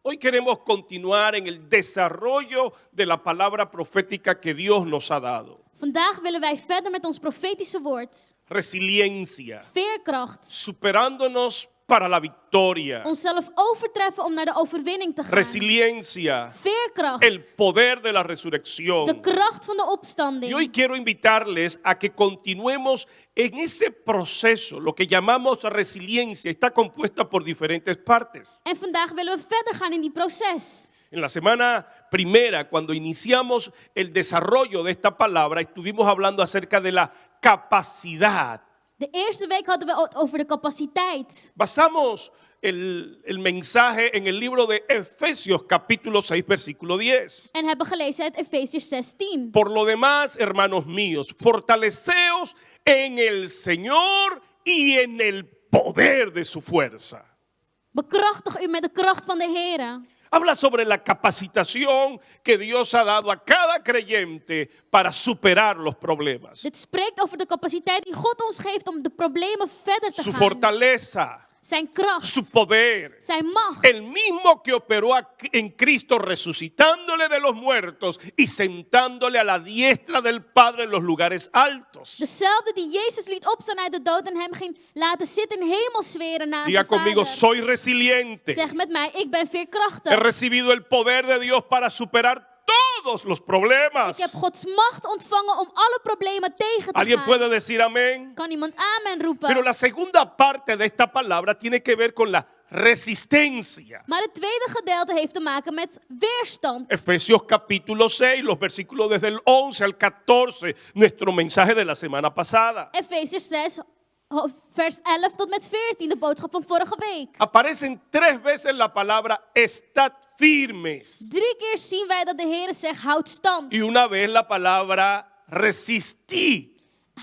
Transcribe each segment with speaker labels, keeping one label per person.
Speaker 1: Hoy queremos continuar en el desarrollo de la palabra profética que Dios nos ha dado.
Speaker 2: Vandaag willen wij verder met ons profetische woord.
Speaker 1: Resiliencia,
Speaker 2: Veerkracht.
Speaker 1: superándonos para la victoria.
Speaker 2: Onszelf overtreffen om naar de overwinning te gaan.
Speaker 1: Resiliencia,
Speaker 2: Veerkracht.
Speaker 1: el poder de la
Speaker 2: De
Speaker 1: resurrección.
Speaker 2: kracht van de
Speaker 1: Y
Speaker 2: opstanding.
Speaker 1: hoy quiero invitarles a que continuemos en ese proceso, lo que llamamos resiliencia. Está compuesta por diferentes partes.
Speaker 2: En vandaag willen we verder gaan in die proces.
Speaker 1: En la semana primera, cuando iniciamos el desarrollo de esta palabra, estuvimos hablando acerca de la capacidad.
Speaker 2: De eerste week hadden we het over de capaciteit.
Speaker 1: Basamos el mensaje en el libro de Efesios capítulo 6, versículo 10.
Speaker 2: En hebben gelezen uit Efesiërs 6:10.
Speaker 1: Por lo demás, hermanos míos, fortaleceos en el Señor y en el poder de su fuerza.
Speaker 2: Bekrachtig u met de kracht van de Heer.
Speaker 1: Habla sobre la capacitación que Dios ha dado a cada creyente para superar los problemas.
Speaker 2: Dit spreekt over de capaciteit die God ons geeft om de problemen verder te
Speaker 1: Su
Speaker 2: gaan.
Speaker 1: fortaleza,
Speaker 2: Zijn kracht,
Speaker 1: su poder.
Speaker 2: zijn macht.
Speaker 1: El mismo que operó en Cristo resucitándole de los muertos y sentándole a la diestra del Padre en los lugares altos.
Speaker 2: Dezelfde die Jezus liet opstaan uit de dood en hem ging laten zitten in hemelsferen naast
Speaker 1: Diga
Speaker 2: de
Speaker 1: conmigo,
Speaker 2: Vader.
Speaker 1: soy resiliente.
Speaker 2: Zeg met mij, ik ben
Speaker 1: He
Speaker 2: veerkrachtig.
Speaker 1: recibido el poder de Dios para superar todos los problemas.
Speaker 2: Ik heb Gods macht ontvangen om alle problemen tegen te
Speaker 1: ¿Alguien
Speaker 2: gaan.
Speaker 1: puede decir amén?
Speaker 2: Kan iemand amen roepen?
Speaker 1: Pero la segunda parte de esta palabra tiene que ver con la resistencia.
Speaker 2: Maar het tweede gedeelte heeft te maken met weerstand.
Speaker 1: Efesios capítulo 6, los versículos desde el 11 al 14, nuestro mensaje de la semana pasada.
Speaker 2: Efesiërs 6, vers 11 tot met 14, de boodschap van vorige week.
Speaker 1: Aparecen 3 veces la palabra estad firmes
Speaker 2: 3 keer zien wij dat de Heer zegt, houd stand.
Speaker 1: y una vez la palabra resistí.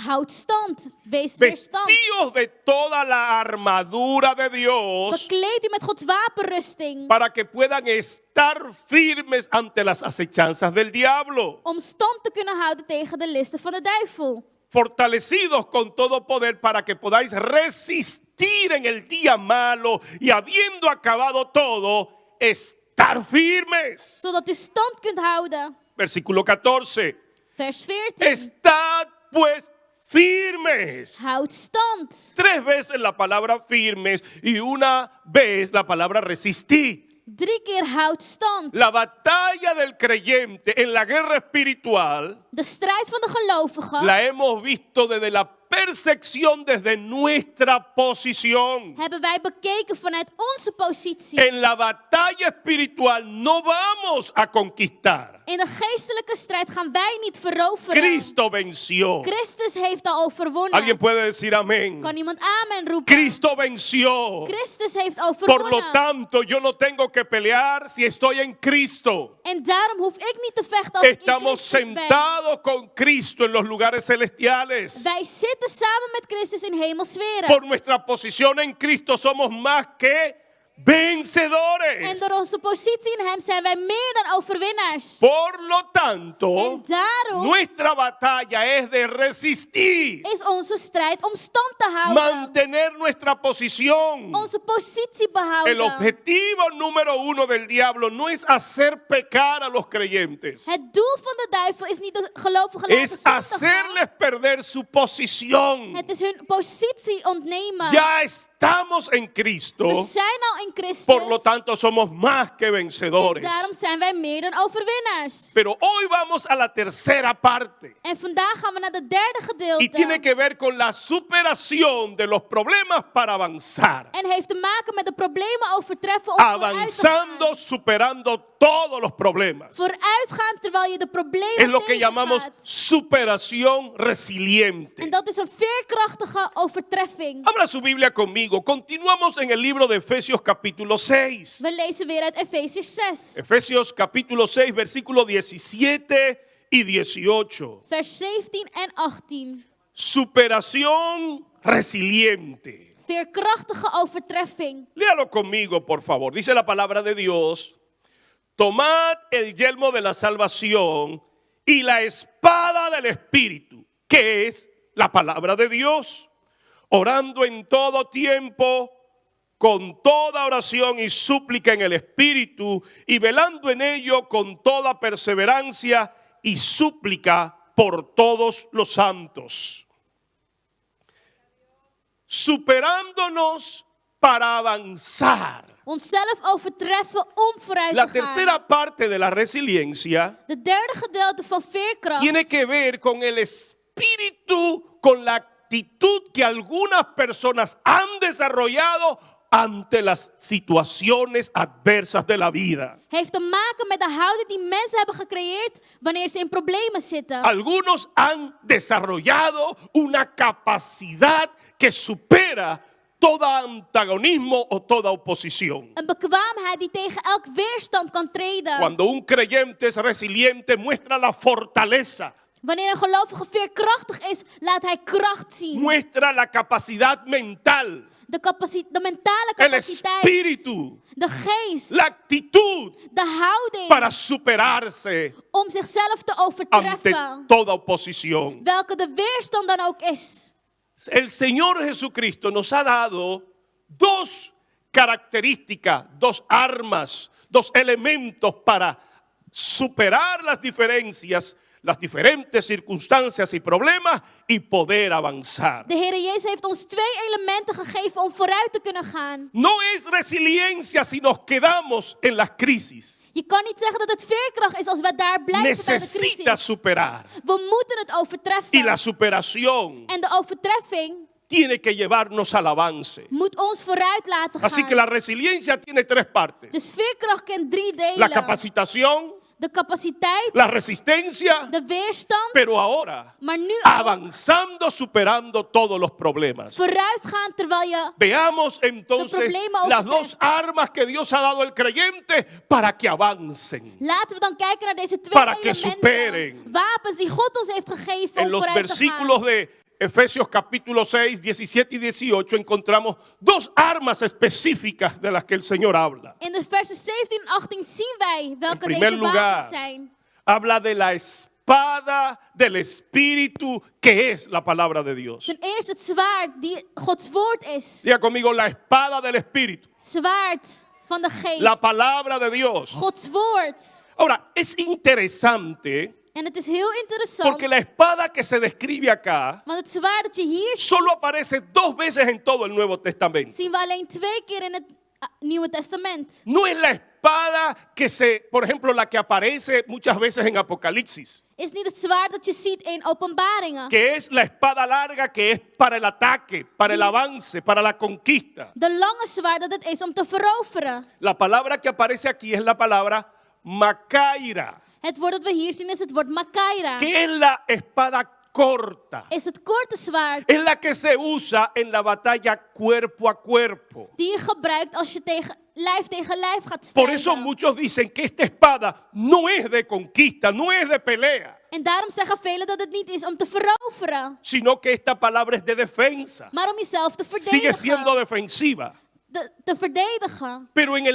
Speaker 2: Houd stand, wees weerstand.
Speaker 1: Vestíos de toda la armadura de Dios
Speaker 2: Bekleed u met Gods wapenrusting.
Speaker 1: para que puedan estar firmes ante las acechanzas del diablo.
Speaker 2: Om stand te kunnen houden tegen de listen van de duivel.
Speaker 1: Fortalecidos con todo poder para que podáis resistir en el día malo y habiendo acabado todo, estar firmes.
Speaker 2: Zodat u stand kunt houden.
Speaker 1: Versículo 14.
Speaker 2: Vers 14.
Speaker 1: Estad pues firmes.
Speaker 2: Houd stand.
Speaker 1: 3 veces la palabra firmes y una vez la palabra resistir.
Speaker 2: 3 keer houd stand.
Speaker 1: La batalla del creyente en la guerra espiritual
Speaker 2: De strijd van de gelovigen
Speaker 1: la hemos visto desde la percepción, desde nuestra posición.
Speaker 2: hebben wij bekeken vanuit onze positie.
Speaker 1: En la batalla espiritual no vamos a conquistar.
Speaker 2: In de geestelijke strijd gaan wij niet veroveren.
Speaker 1: Cristo venció.
Speaker 2: Christus heeft al overwonnen.
Speaker 1: Alguien puede decir amén.
Speaker 2: Kan iemand amen roepen?
Speaker 1: Cristo venció.
Speaker 2: Christus heeft
Speaker 1: Por
Speaker 2: overwonnen.
Speaker 1: lo tanto, yo no tengo que pelear si estoy en Cristo.
Speaker 2: En daarom hoef ik niet te vechten als ik in
Speaker 1: Estamos
Speaker 2: Christus ben.
Speaker 1: sentados con Cristo en los lugares celestiales.
Speaker 2: Wij zitten samen met Christus in hemelsferen.
Speaker 1: Por nuestra posición en Cristo somos más que
Speaker 2: En
Speaker 1: vencedores.
Speaker 2: door onze positie in hem zijn wij meer dan overwinnaars.
Speaker 1: Por lo tanto,
Speaker 2: En daarom
Speaker 1: nuestra batalla es de resistir,
Speaker 2: is onze strijd om stand te houden.
Speaker 1: mantener nuestra posición.
Speaker 2: Onze positie
Speaker 1: El
Speaker 2: behouden.
Speaker 1: objetivo número 1 del diablo no es hacer pecar a los creyentes,
Speaker 2: Het doel van de duivel is niet de gelovigen laten
Speaker 1: es
Speaker 2: zondigen.
Speaker 1: hacerles perder su posición.
Speaker 2: Het is hun positie ontnemen.
Speaker 1: Ya estamos en Cristo,
Speaker 2: We zijn al in Christus.
Speaker 1: por lo tanto somos más que
Speaker 2: en
Speaker 1: vencedores.
Speaker 2: daarom zijn wij meer dan overwinnaars.
Speaker 1: Pero hoy vamos a la tercera parte
Speaker 2: En vandaag gaan we naar de derde gedeelte.
Speaker 1: y tiene que ver con la superación de los problemas para avanzar.
Speaker 2: En heeft te maken met de problemen overtreffen om vooruit te
Speaker 1: Avanzando,
Speaker 2: gaan.
Speaker 1: superando todos los problemas.
Speaker 2: Vooruitgaan terwijl je de problemen
Speaker 1: Es lo que llamamos
Speaker 2: tegengaat.
Speaker 1: superación
Speaker 2: En
Speaker 1: resiliente.
Speaker 2: dat is een veerkrachtige overtreffing.
Speaker 1: Abra su Biblia conmigo. Continuamos en el libro de Efesios capítulo 6.
Speaker 2: We lezen weer uit Efesiërs 6.
Speaker 1: Efesios capítulo 6, versículos 17 y 18.
Speaker 2: Vers 17 en 18.
Speaker 1: Superación resiliente.
Speaker 2: Veerkrachtige overtreffing.
Speaker 1: Léalo conmigo, por favor. Dice la palabra de Dios: tomad el yelmo de la salvación y la espada del Espíritu, que es la palabra de Dios, orando en todo tiempo con toda oración y súplica en el Espíritu, y velando en ello con toda perseverancia y súplica por todos los santos. Superándonos para avanzar.
Speaker 2: Onszelf overtreffen om vooruit
Speaker 1: La
Speaker 2: te gaan.
Speaker 1: tercera parte de la resiliencia
Speaker 2: De derde gedeelte van veerkracht
Speaker 1: tiene que ver con el espíritu, con la actitud que algunas personas han desarrollado ante las situaciones adversas de la vida.
Speaker 2: heeft te maken met de houding die mensen hebben gecreëerd wanneer ze in problemen zitten.
Speaker 1: Algunos han desarrollado una capacidad que supera todo antagonismo o toda oposición.
Speaker 2: Een bekwaamheid die tegen elk weerstand kan treden.
Speaker 1: Cuando un creyente es resiliente, muestra la fortaleza,
Speaker 2: Wanneer een gelovige veerkrachtig is, laat hij kracht zien.
Speaker 1: muestra la capacidad mental,
Speaker 2: De mentale
Speaker 1: el
Speaker 2: capaciteit,
Speaker 1: espíritu,
Speaker 2: de geest,
Speaker 1: la actitud
Speaker 2: de houding
Speaker 1: para superarse
Speaker 2: om zichzelf te
Speaker 1: ante
Speaker 2: overtreffen.
Speaker 1: toda oposición.
Speaker 2: Welke de weerstand dan ook is.
Speaker 1: El Señor Jesucristo nos ha dado dos características, dos armas, dos elementos para superar las diferencias, las diferentes circunstancias y problemas y poder avanzar.
Speaker 2: De Heer Jezus heeft ons twee elementen gegeven om vooruit te kunnen gaan.
Speaker 1: No es resiliencia si nos quedamos en las crisis.
Speaker 2: Je kan niet zeggen dat het veerkracht is als we daar blijven bij de
Speaker 1: Necesita
Speaker 2: crisis.
Speaker 1: superar.
Speaker 2: We moeten het
Speaker 1: Y la
Speaker 2: overtreffen.
Speaker 1: superación
Speaker 2: En de overtreffing
Speaker 1: tiene que llevarnos al avance.
Speaker 2: moet ons vooruit laten
Speaker 1: Así que
Speaker 2: gaan.
Speaker 1: la resiliencia tiene tres partes:
Speaker 2: Dus veerkracht kent drie
Speaker 1: la
Speaker 2: delen.
Speaker 1: capacitación,
Speaker 2: De capaciteit,
Speaker 1: la resistencia,
Speaker 2: de weerstand,
Speaker 1: pero ahora
Speaker 2: maar nu ook
Speaker 1: avanzando, superando todos los problemas.
Speaker 2: vooruit gaan terwijl je...
Speaker 1: Veamos entonces
Speaker 2: problemen
Speaker 1: las
Speaker 2: overtreft.
Speaker 1: dos armas que Dios ha dado al creyente para que avancen.
Speaker 2: Laten we dan kijken naar deze twee
Speaker 1: Para que superen.
Speaker 2: elementen. Wapens die God ons heeft gegeven
Speaker 1: En
Speaker 2: om
Speaker 1: los
Speaker 2: vooruit te
Speaker 1: versículos
Speaker 2: gaan.
Speaker 1: de Efesios capítulo 6, 17 y 18 encontramos dos armas específicas de las que el Señor habla.
Speaker 2: In de versen 17 en 18 zien wij welke
Speaker 1: primer
Speaker 2: deze
Speaker 1: lugar,
Speaker 2: wapens zijn.
Speaker 1: Habla de la espada del Espíritu, que es la palabra de Dios.
Speaker 2: Ten eerste het zwaard die Gods woord is.
Speaker 1: Diga conmigo, la espada del Espíritu,
Speaker 2: Zwaard van de geest.
Speaker 1: la palabra de Dios.
Speaker 2: Gods woord.
Speaker 1: Ahora, es interesante
Speaker 2: En het is heel interessant.
Speaker 1: porque la espada que se describe acá
Speaker 2: Want het zwaard dat je hier ziet,
Speaker 1: solo aparece dos veces en todo el Nuevo Testamento.
Speaker 2: zien we alleen 2 keer in het Nieuwe Testament.
Speaker 1: No es la espada que por ejemplo, la que aparece muchas veces en Apocalipsis,
Speaker 2: Is niet het zwaard dat je ziet in Openbaringen.
Speaker 1: que es la espada larga que es para el ataque, para el avance, para la conquista.
Speaker 2: De lange zwaard dat het is om te veroveren.
Speaker 1: La palabra que aparece aquí es la palabra Macaira,
Speaker 2: Het woord dat we hier zien is het woord Makaira.
Speaker 1: que es la espada corta.
Speaker 2: Is het korte zwaard
Speaker 1: Es la que se usa en la batalla cuerpo a cuerpo.
Speaker 2: die je gebruikt als je tegen lijf gaat
Speaker 1: Por eso
Speaker 2: strijden.
Speaker 1: muchos dicen que esta espada no es de conquista, no es de pelea,
Speaker 2: En daarom zeggen velen dat het niet is om te veroveren,
Speaker 1: sino que esta palabra es de defensa.
Speaker 2: maar om jezelf te
Speaker 1: Sigue siendo
Speaker 2: verdedigen.
Speaker 1: defensiva.
Speaker 2: Te verdedigen.
Speaker 1: Pero en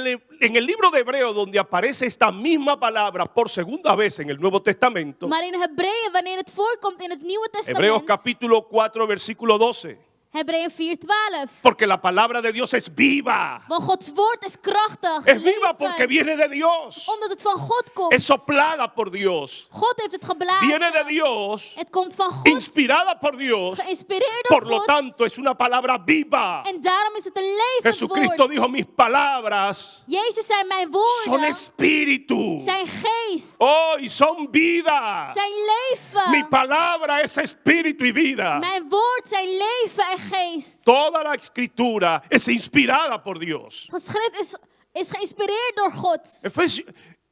Speaker 1: el libro de Hebreo, donde aparece esta misma palabra por segunda vez en el Nuevo Testamento,
Speaker 2: Maar in Hebreeën, wanneer het voorkomt in het Nieuwe
Speaker 1: Hebreos
Speaker 2: Testament,
Speaker 1: capítulo 4, versículo 12,
Speaker 2: Hebreeën 4:12.
Speaker 1: porque la palabra de Dios es viva.
Speaker 2: Want Gods woord is krachtig,
Speaker 1: Es viva
Speaker 2: levend,
Speaker 1: porque viene de Dios.
Speaker 2: omdat het van God komt.
Speaker 1: Es soplada por Dios.
Speaker 2: God heeft het geblazen.
Speaker 1: Viene de Dios,
Speaker 2: Het komt van God,
Speaker 1: inspirada por Dios.
Speaker 2: geïnspireerd door
Speaker 1: Por lo
Speaker 2: God.
Speaker 1: tanto, es una palabra viva.
Speaker 2: En daarom is het een levend
Speaker 1: Jesucristo
Speaker 2: woord.
Speaker 1: dijo, mis palabras
Speaker 2: Jezus zei, mijn
Speaker 1: son
Speaker 2: woorden
Speaker 1: espíritu.
Speaker 2: zijn geest,
Speaker 1: Oh, y son vida.
Speaker 2: zijn leven.
Speaker 1: Mi palabra es espíritu y vida.
Speaker 2: Mijn woord zijn leven en geest.
Speaker 1: Toda la escritura es inspirada por Dios.
Speaker 2: Het schrift is geïnspireerd door God.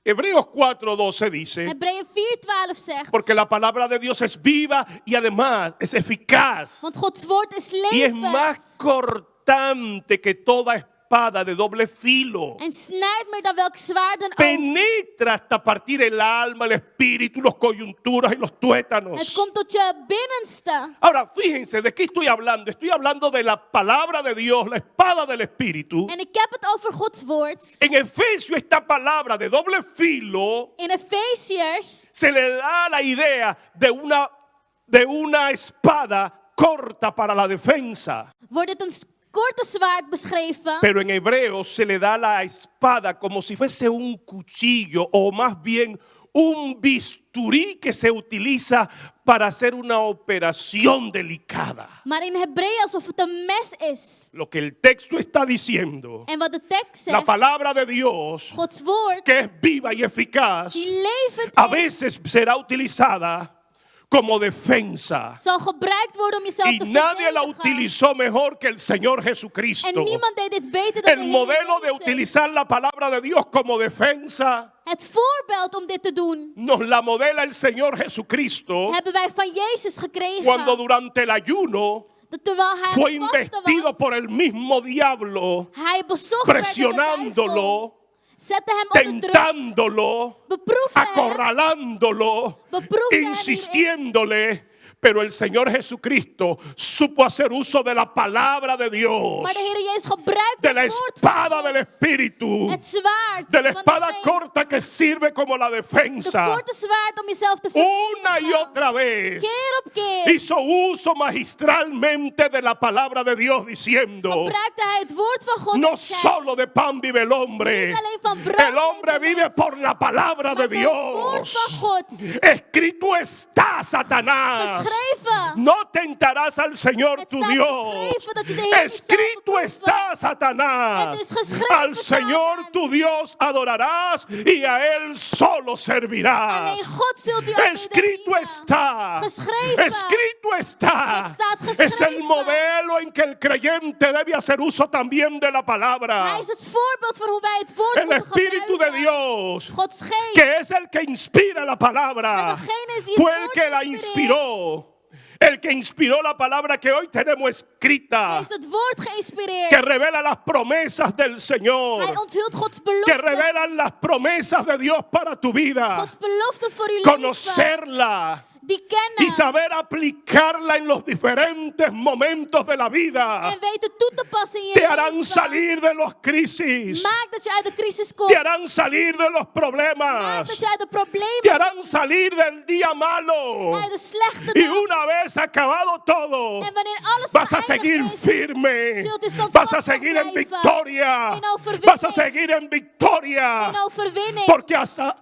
Speaker 1: Hebreos 4:12 dice,
Speaker 2: Hebreeën 4:12 zegt,
Speaker 1: porque la palabra de Dios es viva y además es eficaz
Speaker 2: want Gods woord is
Speaker 1: y es más
Speaker 2: levend
Speaker 1: cortante que toda espada de doble filo.
Speaker 2: en snijdt meer dan welk zwaard dan ook.
Speaker 1: Penetra hasta partir el alma, el espíritu, los coyunturas y los
Speaker 2: Het
Speaker 1: tuétanos.
Speaker 2: komt tot je binnenste.
Speaker 1: Ahora, fíjense, ¿de qué estoy hablando? Estoy hablando de la palabra de Dios, la espada del espíritu.
Speaker 2: En ik heb het over Gods woord.
Speaker 1: En Efesios, esta palabra de doble filo
Speaker 2: In Efeziërs
Speaker 1: se le da la idea de una espada corta para la defensa.
Speaker 2: wordt het korte zwaard beschreven.
Speaker 1: Pero en hebreo se le da la espada como si fuese un cuchillo o más bien un bisturí que se utiliza para hacer una operación delicada.
Speaker 2: Maar in Hebreeën alsof het een mes is.
Speaker 1: Lo que el texto está diciendo,
Speaker 2: En wat de tekst
Speaker 1: la
Speaker 2: zegt,
Speaker 1: palabra de Dios,
Speaker 2: Gods woord,
Speaker 1: que es viva y eficaz,
Speaker 2: die levend
Speaker 1: a
Speaker 2: is,
Speaker 1: veces será utilizada como defensa.
Speaker 2: zal gebruikt worden om jezelf
Speaker 1: Y
Speaker 2: te
Speaker 1: nadie la
Speaker 2: verdedigen.
Speaker 1: utilizó mejor que el Señor Jesucristo.
Speaker 2: En niemand deed dit beter dan de
Speaker 1: El
Speaker 2: Heer
Speaker 1: modelo de
Speaker 2: Jezus.
Speaker 1: utilizar la palabra de Dios como defensa
Speaker 2: Het voorbeeld om dit te doen,
Speaker 1: nos la modela el Señor Jesucristo
Speaker 2: hebben wij van Jezus gekregen.
Speaker 1: cuando durante el ayuno
Speaker 2: Dat terwijl hij
Speaker 1: fue
Speaker 2: aan het vasten
Speaker 1: investido
Speaker 2: was,
Speaker 1: por el mismo diablo,
Speaker 2: hij bezocht werd door de duivel,
Speaker 1: presionándolo,
Speaker 2: zette hem onder druk,
Speaker 1: tentándolo,
Speaker 2: beproefde hem,
Speaker 1: acorralándolo,
Speaker 2: beproefde hem hierin.
Speaker 1: insistiéndole. Pero el Señor Jesucristo supo hacer uso de la palabra de Dios,
Speaker 2: Maar de Heer Jezus gebruikte
Speaker 1: de la
Speaker 2: het woord
Speaker 1: espada
Speaker 2: van
Speaker 1: del
Speaker 2: God,
Speaker 1: Espíritu,
Speaker 2: het zwaard
Speaker 1: de la
Speaker 2: van
Speaker 1: espada
Speaker 2: de geest,
Speaker 1: corta que sirve como la
Speaker 2: de
Speaker 1: defensa.
Speaker 2: korte zwaard om jezelf te
Speaker 1: Una y
Speaker 2: verdedigen.
Speaker 1: otra vez
Speaker 2: Keer op keer
Speaker 1: hizo uso magistralmente de la palabra de Dios diciendo:
Speaker 2: gebruikte hij het woord van God.
Speaker 1: no
Speaker 2: en zei,
Speaker 1: solo de pan vive el hombre,
Speaker 2: niet alleen van brood
Speaker 1: el hombre
Speaker 2: leeft de
Speaker 1: vive
Speaker 2: mens,
Speaker 1: por la palabra de
Speaker 2: maar door het woord
Speaker 1: Dios.
Speaker 2: van God.
Speaker 1: Escrito está, Satanás,
Speaker 2: Geschreven.
Speaker 1: no tentarás al Señor
Speaker 2: Het
Speaker 1: tu
Speaker 2: staat
Speaker 1: Dios.
Speaker 2: geschreven dat je de Heer niet zal
Speaker 1: Escrito
Speaker 2: beproeven.
Speaker 1: está, Satanás,
Speaker 2: Het is geschreven,
Speaker 1: al Señor
Speaker 2: Satan.
Speaker 1: tu Dios adorarás y a Él solo servirás.
Speaker 2: Alleen God zult u aanbidden.
Speaker 1: Escrito está,
Speaker 2: Geschreven.
Speaker 1: escrito está.
Speaker 2: Het staat
Speaker 1: Es el
Speaker 2: geschreven.
Speaker 1: modelo en que el creyente debe hacer uso también de la palabra.
Speaker 2: Hij is het voorbeeld van hoe wij het woord
Speaker 1: El
Speaker 2: moeten
Speaker 1: Espíritu de
Speaker 2: gebruiken.
Speaker 1: Dios,
Speaker 2: Gods geest.
Speaker 1: que es el que inspira la palabra,
Speaker 2: Maar degene is die
Speaker 1: fue
Speaker 2: het
Speaker 1: el
Speaker 2: woord
Speaker 1: que la
Speaker 2: inspireert.
Speaker 1: inspiró. El que inspiró la palabra que hoy tenemos escrita,
Speaker 2: heeft het woord geïnspireerd.
Speaker 1: que revela las promesas del Señor,
Speaker 2: Hij onthult Gods
Speaker 1: que
Speaker 2: beloften.
Speaker 1: revelan las promesas de Dios para tu vida.
Speaker 2: Gods beloften voor uw leven.
Speaker 1: Conocerla
Speaker 2: Die kennen.
Speaker 1: y saber aplicarla en los diferentes momentos de la vida
Speaker 2: En weten toe te passen in je
Speaker 1: te harán
Speaker 2: leven.
Speaker 1: salir de los crisis,
Speaker 2: Maak dat je uit de crisis komt.
Speaker 1: te harán salir de los
Speaker 2: Maak
Speaker 1: problemas,
Speaker 2: dat je uit de problemen
Speaker 1: te harán salir del día malo.
Speaker 2: uit de slechte
Speaker 1: Y
Speaker 2: dag.
Speaker 1: una vez acabado todo,
Speaker 2: En wanneer alles
Speaker 1: vas a
Speaker 2: geëindigd
Speaker 1: seguir
Speaker 2: is,
Speaker 1: firme,
Speaker 2: zult u standvastig
Speaker 1: vas a seguir en
Speaker 2: blijven.
Speaker 1: victoria,
Speaker 2: In overwinning.
Speaker 1: vas a seguir en victoria,
Speaker 2: in overwinning.
Speaker 1: porque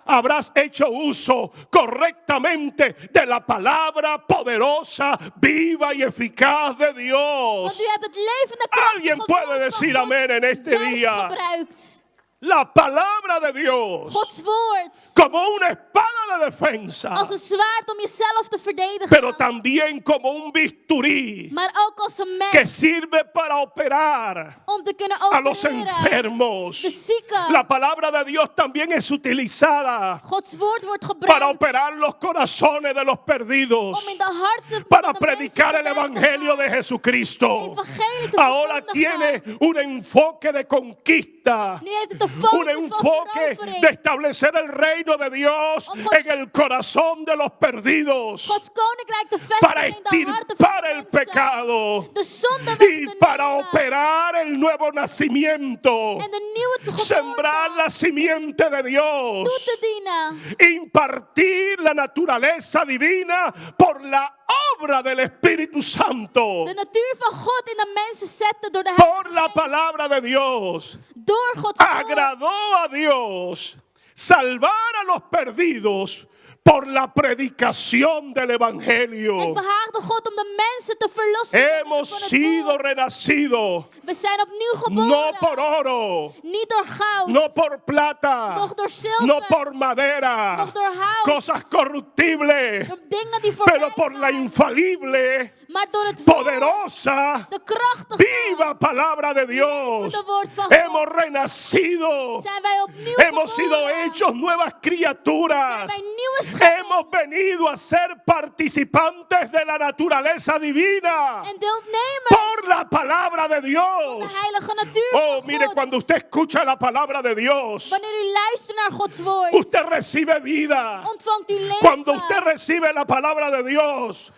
Speaker 1: habrás hecho uso correctamente de la palabra poderosa, viva y eficaz de Dios.
Speaker 2: Want u hebt het levende kracht
Speaker 1: Alguien
Speaker 2: van
Speaker 1: puede
Speaker 2: God
Speaker 1: decir
Speaker 2: van
Speaker 1: amén en este
Speaker 2: juist
Speaker 1: día.
Speaker 2: gebruikt.
Speaker 1: La palabra de Dios
Speaker 2: Gods woord.
Speaker 1: como una espada de defensa,
Speaker 2: Als een zwaard om jezelf te verdedigen.
Speaker 1: pero también como un bisturí
Speaker 2: Maar ook als een
Speaker 1: que
Speaker 2: mes
Speaker 1: sirve para operar
Speaker 2: om te kunnen
Speaker 1: a los
Speaker 2: opereren.
Speaker 1: enfermos.
Speaker 2: De zieken.
Speaker 1: La palabra de Dios también es utilizada
Speaker 2: Gods woord wordt
Speaker 1: para
Speaker 2: gebruikt
Speaker 1: operar los corazones de los perdidos,
Speaker 2: om in de harten
Speaker 1: para
Speaker 2: van de
Speaker 1: predicar
Speaker 2: mensen
Speaker 1: el
Speaker 2: te
Speaker 1: evangelio de
Speaker 2: werken.
Speaker 1: Jesucristo.
Speaker 2: Evangelie te
Speaker 1: Ahora
Speaker 2: verkondigen.
Speaker 1: tiene un enfoque de conquista,
Speaker 2: Nu heeft het de
Speaker 1: un
Speaker 2: focus van
Speaker 1: enfoque
Speaker 2: verovering.
Speaker 1: de establecer el reino de Dios
Speaker 2: Om Gods-
Speaker 1: en el corazón de los perdidos,
Speaker 2: Gods koninkrijk te
Speaker 1: para
Speaker 2: vestigen in de harten van
Speaker 1: extirpar
Speaker 2: de
Speaker 1: el
Speaker 2: mensen.
Speaker 1: pecado
Speaker 2: De zonde weg
Speaker 1: y
Speaker 2: te
Speaker 1: para
Speaker 2: nemen.
Speaker 1: operar el nuevo nacimiento.
Speaker 2: En de nieuwe
Speaker 1: Sembrar
Speaker 2: geboorte
Speaker 1: la simiente de Dios,
Speaker 2: toe te dienen.
Speaker 1: impartir la naturaleza divina por la obra del Espíritu Santo,
Speaker 2: De natuur van God in de mensen zetten door de
Speaker 1: por la
Speaker 2: Heilige Geest.
Speaker 1: palabra de Dios.
Speaker 2: Door Gods woord.
Speaker 1: Agradó a Dios salvar a los perdidos por la predicación del
Speaker 2: Het
Speaker 1: Evangelio.
Speaker 2: behaagde God om de mensen te verlossen. door middel
Speaker 1: Hemos
Speaker 2: van het
Speaker 1: sido
Speaker 2: woord.
Speaker 1: renacidos,
Speaker 2: We zijn opnieuw geboren.
Speaker 1: no por oro,
Speaker 2: Niet door goud.
Speaker 1: no por plata,
Speaker 2: Noch door zilver.
Speaker 1: no por madera,
Speaker 2: Noch door hout.
Speaker 1: cosas corruptibles,
Speaker 2: Door dingen die voorbij
Speaker 1: pero por la
Speaker 2: gaan.
Speaker 1: infalible,
Speaker 2: Maar door het woord.
Speaker 1: poderosa,
Speaker 2: De krachtige.
Speaker 1: viva palabra de Dios.
Speaker 2: levende woord van
Speaker 1: Hemos
Speaker 2: God.
Speaker 1: renacido,
Speaker 2: Zijn wij opnieuw
Speaker 1: hemos sido
Speaker 2: geboren.
Speaker 1: hechos nuevas criaturas.
Speaker 2: Zijn wij nieuwe schepping.
Speaker 1: Hemos venido a ser participantes de la naturaleza divina
Speaker 2: En deelnemers
Speaker 1: por la palabra de
Speaker 2: van
Speaker 1: Dios.
Speaker 2: de heilige natuur
Speaker 1: Oh,
Speaker 2: van
Speaker 1: mire,
Speaker 2: God.
Speaker 1: cuando usted escucha la palabra de Dios,
Speaker 2: Wanneer u luistert naar Gods woord.
Speaker 1: usted recibe vida.
Speaker 2: Ontvangt u leven.
Speaker 1: Cuando usted recibe la palabra de Dios,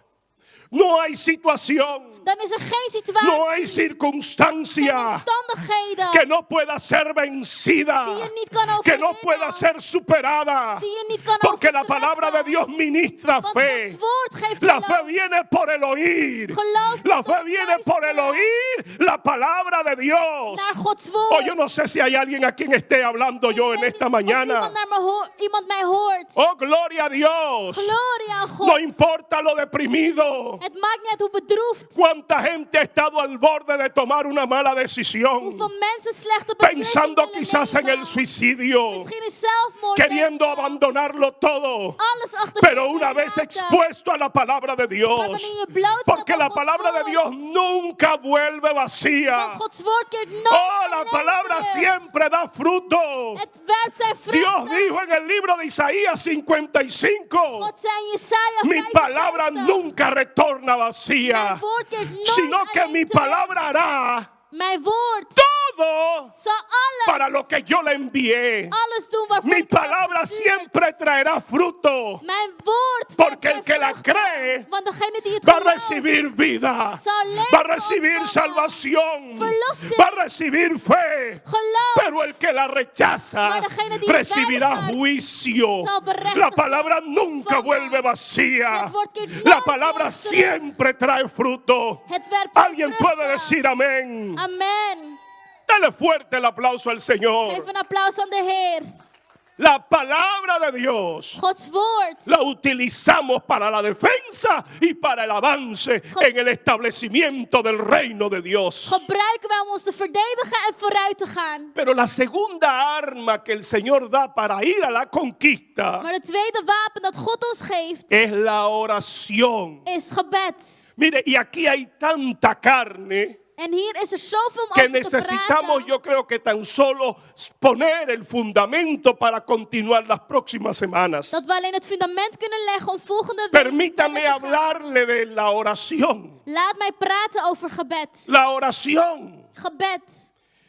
Speaker 1: no hay situación,
Speaker 2: dan is er geen situatie,
Speaker 1: no hay
Speaker 2: geen
Speaker 1: circunstancia
Speaker 2: omstandigheden
Speaker 1: que no pueda ser vencida,
Speaker 2: die je niet kan
Speaker 1: que no
Speaker 2: overwinnen,
Speaker 1: pueda ser superada,
Speaker 2: die je niet kan
Speaker 1: porque la palabra de
Speaker 2: overtreffen.
Speaker 1: Dios ministra
Speaker 2: Want
Speaker 1: fe.
Speaker 2: Gods woord geeft
Speaker 1: La fe
Speaker 2: geloof.
Speaker 1: viene por el oír.
Speaker 2: Geloof
Speaker 1: La
Speaker 2: moet
Speaker 1: fe viene por el
Speaker 2: luisteren
Speaker 1: oír la palabra de Dios.
Speaker 2: naar Gods woord.
Speaker 1: Oh, yo no sé si hay alguien a quien esté hablando
Speaker 2: Ik
Speaker 1: yo
Speaker 2: weet
Speaker 1: en
Speaker 2: niet
Speaker 1: esta
Speaker 2: of
Speaker 1: mañana.
Speaker 2: iemand mij hoort.
Speaker 1: Oh, gloria a Dios.
Speaker 2: Glorie aan God.
Speaker 1: No importa lo deprimido.
Speaker 2: Het maakt niet uit hoe bedroefd,
Speaker 1: ¿Cuánta gente ha estado al borde de tomar una mala decisión?
Speaker 2: hoeveel mensen slechte beslissingen
Speaker 1: Pensando
Speaker 2: willen
Speaker 1: quizás en
Speaker 2: nemen.
Speaker 1: el suicidio,
Speaker 2: Misschien in zelfmoord
Speaker 1: queriendo
Speaker 2: denken.
Speaker 1: abandonarlo todo.
Speaker 2: Alles achter
Speaker 1: Pero
Speaker 2: zich
Speaker 1: una vez
Speaker 2: laten.
Speaker 1: expuesto a la palabra de
Speaker 2: Maar
Speaker 1: Dios,
Speaker 2: wanneer je bloot staat
Speaker 1: porque
Speaker 2: aan
Speaker 1: la
Speaker 2: Gods
Speaker 1: palabra de
Speaker 2: woord,
Speaker 1: Dios nunca vuelve vacía.
Speaker 2: want Gods woord keert nooit
Speaker 1: Oh, la
Speaker 2: alleen
Speaker 1: palabra
Speaker 2: terug.
Speaker 1: siempre da fruto.
Speaker 2: Het werpt zijn
Speaker 1: Dios
Speaker 2: vruchten.
Speaker 1: dijo en el libro de Isaías 55,
Speaker 2: God zei in Jesaja
Speaker 1: mi palabra
Speaker 2: 55,
Speaker 1: nunca retorna
Speaker 2: mijn
Speaker 1: vacía,
Speaker 2: woord keert nooit
Speaker 1: sino que
Speaker 2: alleen
Speaker 1: mi
Speaker 2: terug.
Speaker 1: palabra hará
Speaker 2: Mijn woord
Speaker 1: todo
Speaker 2: zal alles,
Speaker 1: para lo que yo le envié.
Speaker 2: alles doen waarvoor
Speaker 1: Mi
Speaker 2: ik het heb
Speaker 1: palabra
Speaker 2: gestuurd.
Speaker 1: siempre traerá fruto,
Speaker 2: Mijn woord
Speaker 1: porque
Speaker 2: werpt
Speaker 1: el que la
Speaker 2: zijn vruchten.
Speaker 1: cree
Speaker 2: Want degene die het
Speaker 1: va a
Speaker 2: gelooft,
Speaker 1: recibir vida,
Speaker 2: zal leven
Speaker 1: va a recibir
Speaker 2: ontvangen.
Speaker 1: salvación,
Speaker 2: Verlossing.
Speaker 1: va a recibir fe.
Speaker 2: geloof.
Speaker 1: Pero el que la rechaza
Speaker 2: Maar degene die het
Speaker 1: recibirá
Speaker 2: weigert,
Speaker 1: juicio.
Speaker 2: zal berechtigd
Speaker 1: La palabra nunca
Speaker 2: ontvangen.
Speaker 1: vuelve vacía.
Speaker 2: Het woord keert
Speaker 1: La
Speaker 2: nooit
Speaker 1: palabra
Speaker 2: weer terug.
Speaker 1: siempre trae fruto.
Speaker 2: Het werpt zijn
Speaker 1: Alguien
Speaker 2: vruchten.
Speaker 1: puede decir amén.
Speaker 2: Amen.
Speaker 1: Dale fuerte el aplauso al
Speaker 2: Geef
Speaker 1: Señor.
Speaker 2: een applaus aan de Heer.
Speaker 1: La palabra de Dios
Speaker 2: Gods woord
Speaker 1: la utilizamos para la defensa y para el avance en el establecimiento del reino de Dios.
Speaker 2: gebruiken wij om ons te verdedigen en vooruit te gaan.
Speaker 1: Pero la segunda arma que el Señor da para ir a la conquista
Speaker 2: Maar het tweede wapen dat God ons geeft
Speaker 1: es la oración.
Speaker 2: is gebed.
Speaker 1: Mire, y aquí hay tanta carne
Speaker 2: En hier is er zoveel om
Speaker 1: que
Speaker 2: over te
Speaker 1: necesitamos,
Speaker 2: praten.
Speaker 1: yo creo que tan solo poner el fundamento para continuar las próximas semanas.
Speaker 2: Dat we alleen het fundament kunnen leggen om volgende week
Speaker 1: Permítame
Speaker 2: verder te gaan.
Speaker 1: hablarle de la oración.
Speaker 2: Laat mij praten over gebed.
Speaker 1: La oración.
Speaker 2: Gebed.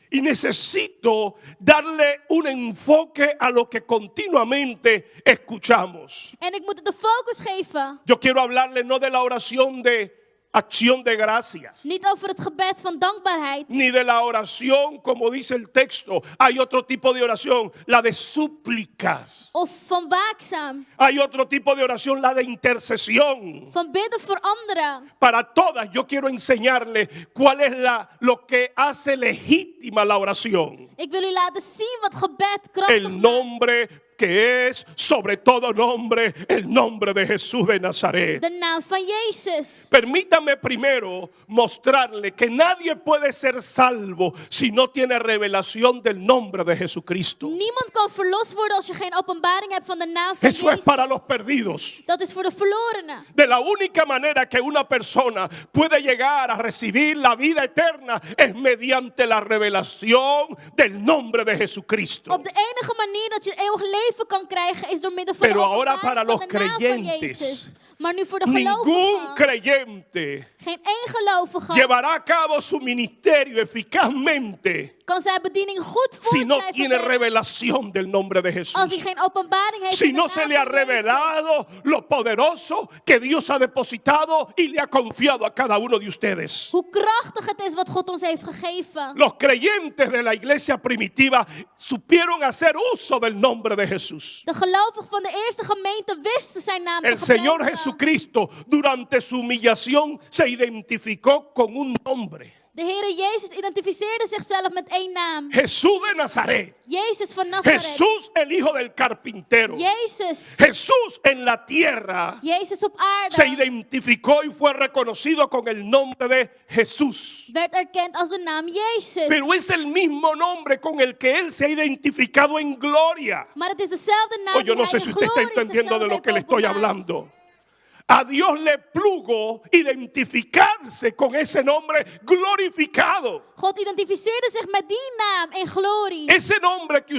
Speaker 1: Y necesito darle un enfoque a lo que continuamente escuchamos.
Speaker 2: En ik moet de focus geven.
Speaker 1: Yo quiero hablarle no de la oración de acción de gracias,
Speaker 2: Niet over het gebed van dankbaarheid.
Speaker 1: ni de la oración, como dice el texto. Hay otro tipo de oración, la de súplicas.
Speaker 2: Of van waakzaam.
Speaker 1: Hay otro tipo de oración, la de intercesión.
Speaker 2: Van bidden voor anderen.
Speaker 1: Para todas yo quiero enseñarle cuál es lo que hace legítima la oración.
Speaker 2: Ik wil u laten zien wat gebed krachtig
Speaker 1: El
Speaker 2: maakt.
Speaker 1: nombre que es sobre todo nombre, el nombre de Jesús de Nazaret.
Speaker 2: De naam van Jezus.
Speaker 1: Permítame primero mostrarle que nadie puede ser salvo si no tiene revelación del nombre de Jesucristo.
Speaker 2: Niemand kan verlost worden als je geen openbaring hebt van de naam van
Speaker 1: Eso es
Speaker 2: Jezus.
Speaker 1: para los perdidos.
Speaker 2: Dat is voor de verlorenen.
Speaker 1: De la única manera que una persona puede llegar a recibir la vida eterna es mediante la revelación del nombre de Jesucristo.
Speaker 2: Op de enige manier dat je eeuwig leven kan krijgen is door middel van
Speaker 1: Pero
Speaker 2: de
Speaker 1: ahora
Speaker 2: openbaring
Speaker 1: para
Speaker 2: van
Speaker 1: los
Speaker 2: de naam van
Speaker 1: creyentes,
Speaker 2: Jezus. Maar nu voor de
Speaker 1: Ningún
Speaker 2: gelovigen,
Speaker 1: creyente
Speaker 2: geen één gelovige
Speaker 1: llevará a cabo su ministerio eficazmente
Speaker 2: kan zijn bediening goed
Speaker 1: si no
Speaker 2: voort
Speaker 1: tiene
Speaker 2: blijven brengen
Speaker 1: revelación del nombre de
Speaker 2: als hij
Speaker 1: Jesús.
Speaker 2: geen openbaring heeft
Speaker 1: Si
Speaker 2: van de
Speaker 1: no
Speaker 2: naam
Speaker 1: se le ha
Speaker 2: van Jezus.
Speaker 1: revelado lo poderoso que Dios ha depositado y le ha confiado a cada uno de ustedes.
Speaker 2: Hoe krachtig het is wat God ons heeft gegeven.
Speaker 1: Los creyentes de la iglesia primitiva supieron hacer uso del nombre de Jesús.
Speaker 2: De gelovigen van de eerste gemeente wisten zijn naam
Speaker 1: El
Speaker 2: te
Speaker 1: Señor
Speaker 2: gebruiken.
Speaker 1: Jesucristo durante su humillación se identificó con un nombre.
Speaker 2: De Heere Jezus identificeerde zichzelf met één naam.
Speaker 1: Jesús de Nazaret.
Speaker 2: Jezus van Nazareth.
Speaker 1: Jesús el hijo del carpintero.
Speaker 2: Jezus.
Speaker 1: Jesús en la tierra
Speaker 2: Jezus op
Speaker 1: se
Speaker 2: aarde
Speaker 1: identificó y fue reconocido con el nombre de Jesús.
Speaker 2: werd erkend als de naam Jezus.
Speaker 1: Pero es el mismo nombre con el que él se ha identificado en gloria.
Speaker 2: Maar het is dezelfde naam
Speaker 1: Oh, yo
Speaker 2: die
Speaker 1: no sé
Speaker 2: hij
Speaker 1: si
Speaker 2: in
Speaker 1: usted está
Speaker 2: glorie
Speaker 1: entendiendo de
Speaker 2: zichzelf
Speaker 1: lo que le
Speaker 2: heeft
Speaker 1: estoy
Speaker 2: openbaard.
Speaker 1: hablando. A Dios le plugo identificarse con ese nombre glorificado.
Speaker 2: God identificeerde zich met die naam in glorie.
Speaker 1: Ese nombre que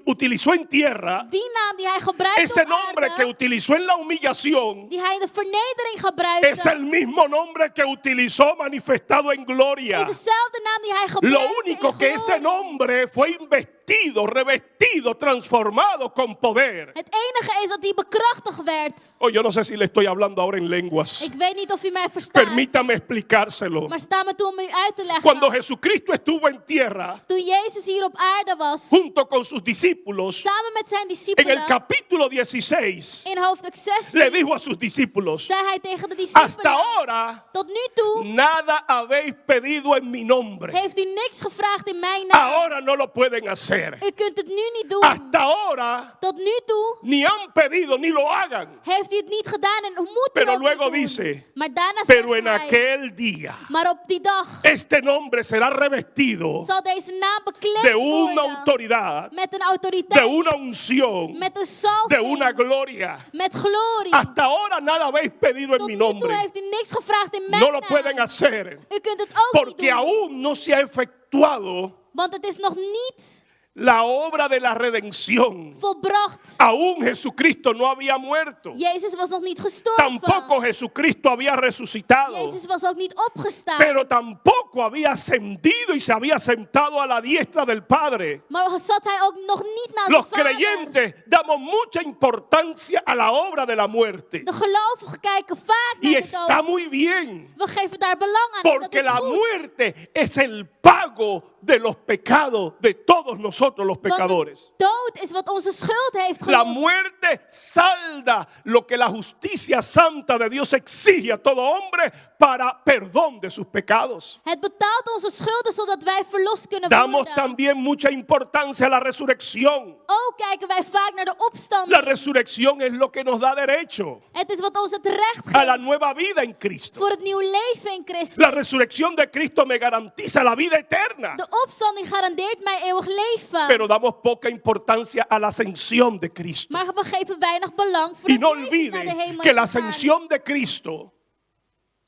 Speaker 1: utilizó en tierra,
Speaker 2: Die naam die hij gebruikte
Speaker 1: ese
Speaker 2: op
Speaker 1: nombre que
Speaker 2: aarde,
Speaker 1: utilizó en la humillación,
Speaker 2: die hij in de vernedering
Speaker 1: es
Speaker 2: gebruikte,
Speaker 1: el mismo nombre que utilizó manifestado en gloria.
Speaker 2: is dezelfde naam die hij
Speaker 1: Lo
Speaker 2: gebruikte
Speaker 1: único
Speaker 2: in
Speaker 1: que ese
Speaker 2: glorie.
Speaker 1: nombre fue investido revestido, transformado con poder.
Speaker 2: Het enige is dat hij bekrachtigd werd.
Speaker 1: Oh, yo no sé si le estoy hablando ahora en lenguas.
Speaker 2: Ik weet niet of u mij verstaat.
Speaker 1: Permítame explicárselo.
Speaker 2: Maar sta me toe om u uit te leggen.
Speaker 1: Cuando Jesucristo estuvo en tierra,
Speaker 2: Toen Jezus hier op aarde was,
Speaker 1: junto con sus discípulos,
Speaker 2: samen met zijn
Speaker 1: en el
Speaker 2: discipelen,
Speaker 1: capítulo 16,
Speaker 2: in hoofdstuk
Speaker 1: le
Speaker 2: 16,
Speaker 1: dijo a sus discípulos:
Speaker 2: zei hij tegen de
Speaker 1: hasta
Speaker 2: discipelen,
Speaker 1: ahora
Speaker 2: tot nu toe
Speaker 1: nada habéis pedido en mi nombre.
Speaker 2: heeft u niks gevraagd in mijn naam.
Speaker 1: Ahora no lo pueden hacer.
Speaker 2: U kunt het nu niet doen.
Speaker 1: Hasta ahora
Speaker 2: Tot nu toe
Speaker 1: ni han pedido ni lo hagan.
Speaker 2: heeft u het niet gedaan en moet u
Speaker 1: Pero
Speaker 2: ook
Speaker 1: luego
Speaker 2: niet doen.
Speaker 1: dice,
Speaker 2: Maar daarna
Speaker 1: pero
Speaker 2: zegt
Speaker 1: en
Speaker 2: hij,
Speaker 1: aquel día
Speaker 2: maar op die dag
Speaker 1: este nombre será revestido
Speaker 2: zal deze naam bekleed
Speaker 1: de una
Speaker 2: worden
Speaker 1: autoridad,
Speaker 2: met een
Speaker 1: de
Speaker 2: autoriteit,
Speaker 1: una unción,
Speaker 2: met een
Speaker 1: de una
Speaker 2: salving,
Speaker 1: gloria.
Speaker 2: met glorie.
Speaker 1: Hasta ahora nada habéis pedido en
Speaker 2: Tot
Speaker 1: mi
Speaker 2: nu toe
Speaker 1: nombre.
Speaker 2: heeft u niks gevraagd in mijn
Speaker 1: No lo pueden
Speaker 2: naam.
Speaker 1: hacer
Speaker 2: U kunt het ook niet
Speaker 1: porque
Speaker 2: doen,
Speaker 1: aún no se ha efectuado
Speaker 2: want het is nog niet
Speaker 1: la obra de la redención.
Speaker 2: volbracht.
Speaker 1: Aún Jesucristo no había muerto.
Speaker 2: Jezus was nog niet gestorven.
Speaker 1: Tampoco Jesucristo había resucitado.
Speaker 2: Jezus was ook niet opgestaan.
Speaker 1: Pero tampoco había ascendido y se había sentado a la diestra del Padre.
Speaker 2: Maar zat hij ook nog niet naast
Speaker 1: Los
Speaker 2: de Vader.
Speaker 1: creyentes damos mucha importancia a la obra de la muerte.
Speaker 2: De gelovigen kijken vaak
Speaker 1: Y
Speaker 2: naar de
Speaker 1: está
Speaker 2: dood.
Speaker 1: muy bien.
Speaker 2: We geven daar belang aan. En dat
Speaker 1: Porque
Speaker 2: is
Speaker 1: la
Speaker 2: goed.
Speaker 1: muerte es el pago de los pecados de todos nosotros los
Speaker 2: Want de
Speaker 1: pecadores.
Speaker 2: dood is wat onze schuld heeft
Speaker 1: La
Speaker 2: gelost.
Speaker 1: muerte salda lo que la justicia santa de Dios exige a todo hombre para perdón de sus pecados.
Speaker 2: Het betaalt onze schulden zodat wij verlost kunnen
Speaker 1: Damos
Speaker 2: worden.
Speaker 1: también mucha importancia a la resurrección.
Speaker 2: Ook kijken wij vaak naar de
Speaker 1: La
Speaker 2: opstanding.
Speaker 1: resurrección es lo que nos da derecho
Speaker 2: Het is wat ons het recht
Speaker 1: a la
Speaker 2: geeft
Speaker 1: nueva vida en Cristo.
Speaker 2: voor het nieuwe leven in Christus.
Speaker 1: La resurrección de Cristo me garantiza la vida eterna.
Speaker 2: De opstanding garandeert mij eeuwig leven.
Speaker 1: Pero damos poca importancia a la ascensión de Cristo.
Speaker 2: Maar we geven weinig belang voor
Speaker 1: Y
Speaker 2: dat
Speaker 1: no
Speaker 2: Jezus naar de
Speaker 1: olviden
Speaker 2: hemel
Speaker 1: que
Speaker 2: is
Speaker 1: la
Speaker 2: gegaan.
Speaker 1: ascensión de Cristo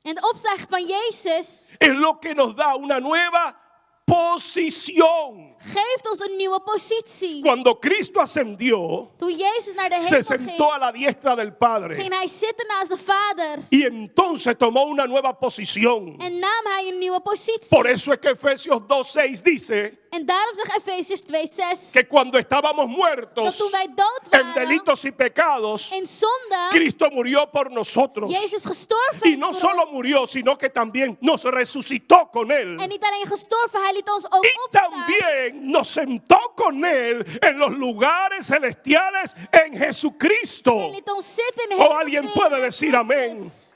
Speaker 2: En de opstanding van Jezus
Speaker 1: es lo que nos da una nueva posición.
Speaker 2: geeft ons een nieuwe positie.
Speaker 1: Cuando Cristo ascendió,
Speaker 2: Toen Jezus naar de
Speaker 1: se
Speaker 2: hemel
Speaker 1: sentó a
Speaker 2: ging,
Speaker 1: la diestra del Padre
Speaker 2: ging hij zitten naast de Vader.
Speaker 1: y entonces tomó una nueva posición.
Speaker 2: En nam hij een nieuwe positie.
Speaker 1: Por eso es que Efesios 2:6 dice
Speaker 2: En daarom zegt Efesiërs 2:6
Speaker 1: que cuando estábamos
Speaker 2: dat
Speaker 1: muertos
Speaker 2: toen wij dood
Speaker 1: en
Speaker 2: waren
Speaker 1: delitos y pecados,
Speaker 2: in zonde,
Speaker 1: Cristo murió por nosotros.
Speaker 2: Jezus gestorven
Speaker 1: Y
Speaker 2: is
Speaker 1: no
Speaker 2: voor
Speaker 1: solo
Speaker 2: ons.
Speaker 1: murió, sino que también nos resucitó con
Speaker 2: En
Speaker 1: Él.
Speaker 2: niet alleen gestorven, hij liet ons ook
Speaker 1: Y
Speaker 2: opstaan.
Speaker 1: también nos sentó con Él en los lugares celestiales en Jesucristo.
Speaker 2: Hij liet ons zitten in
Speaker 1: O alguien
Speaker 2: hemelsfeer
Speaker 1: puede
Speaker 2: in
Speaker 1: decir amén.
Speaker 2: Christus.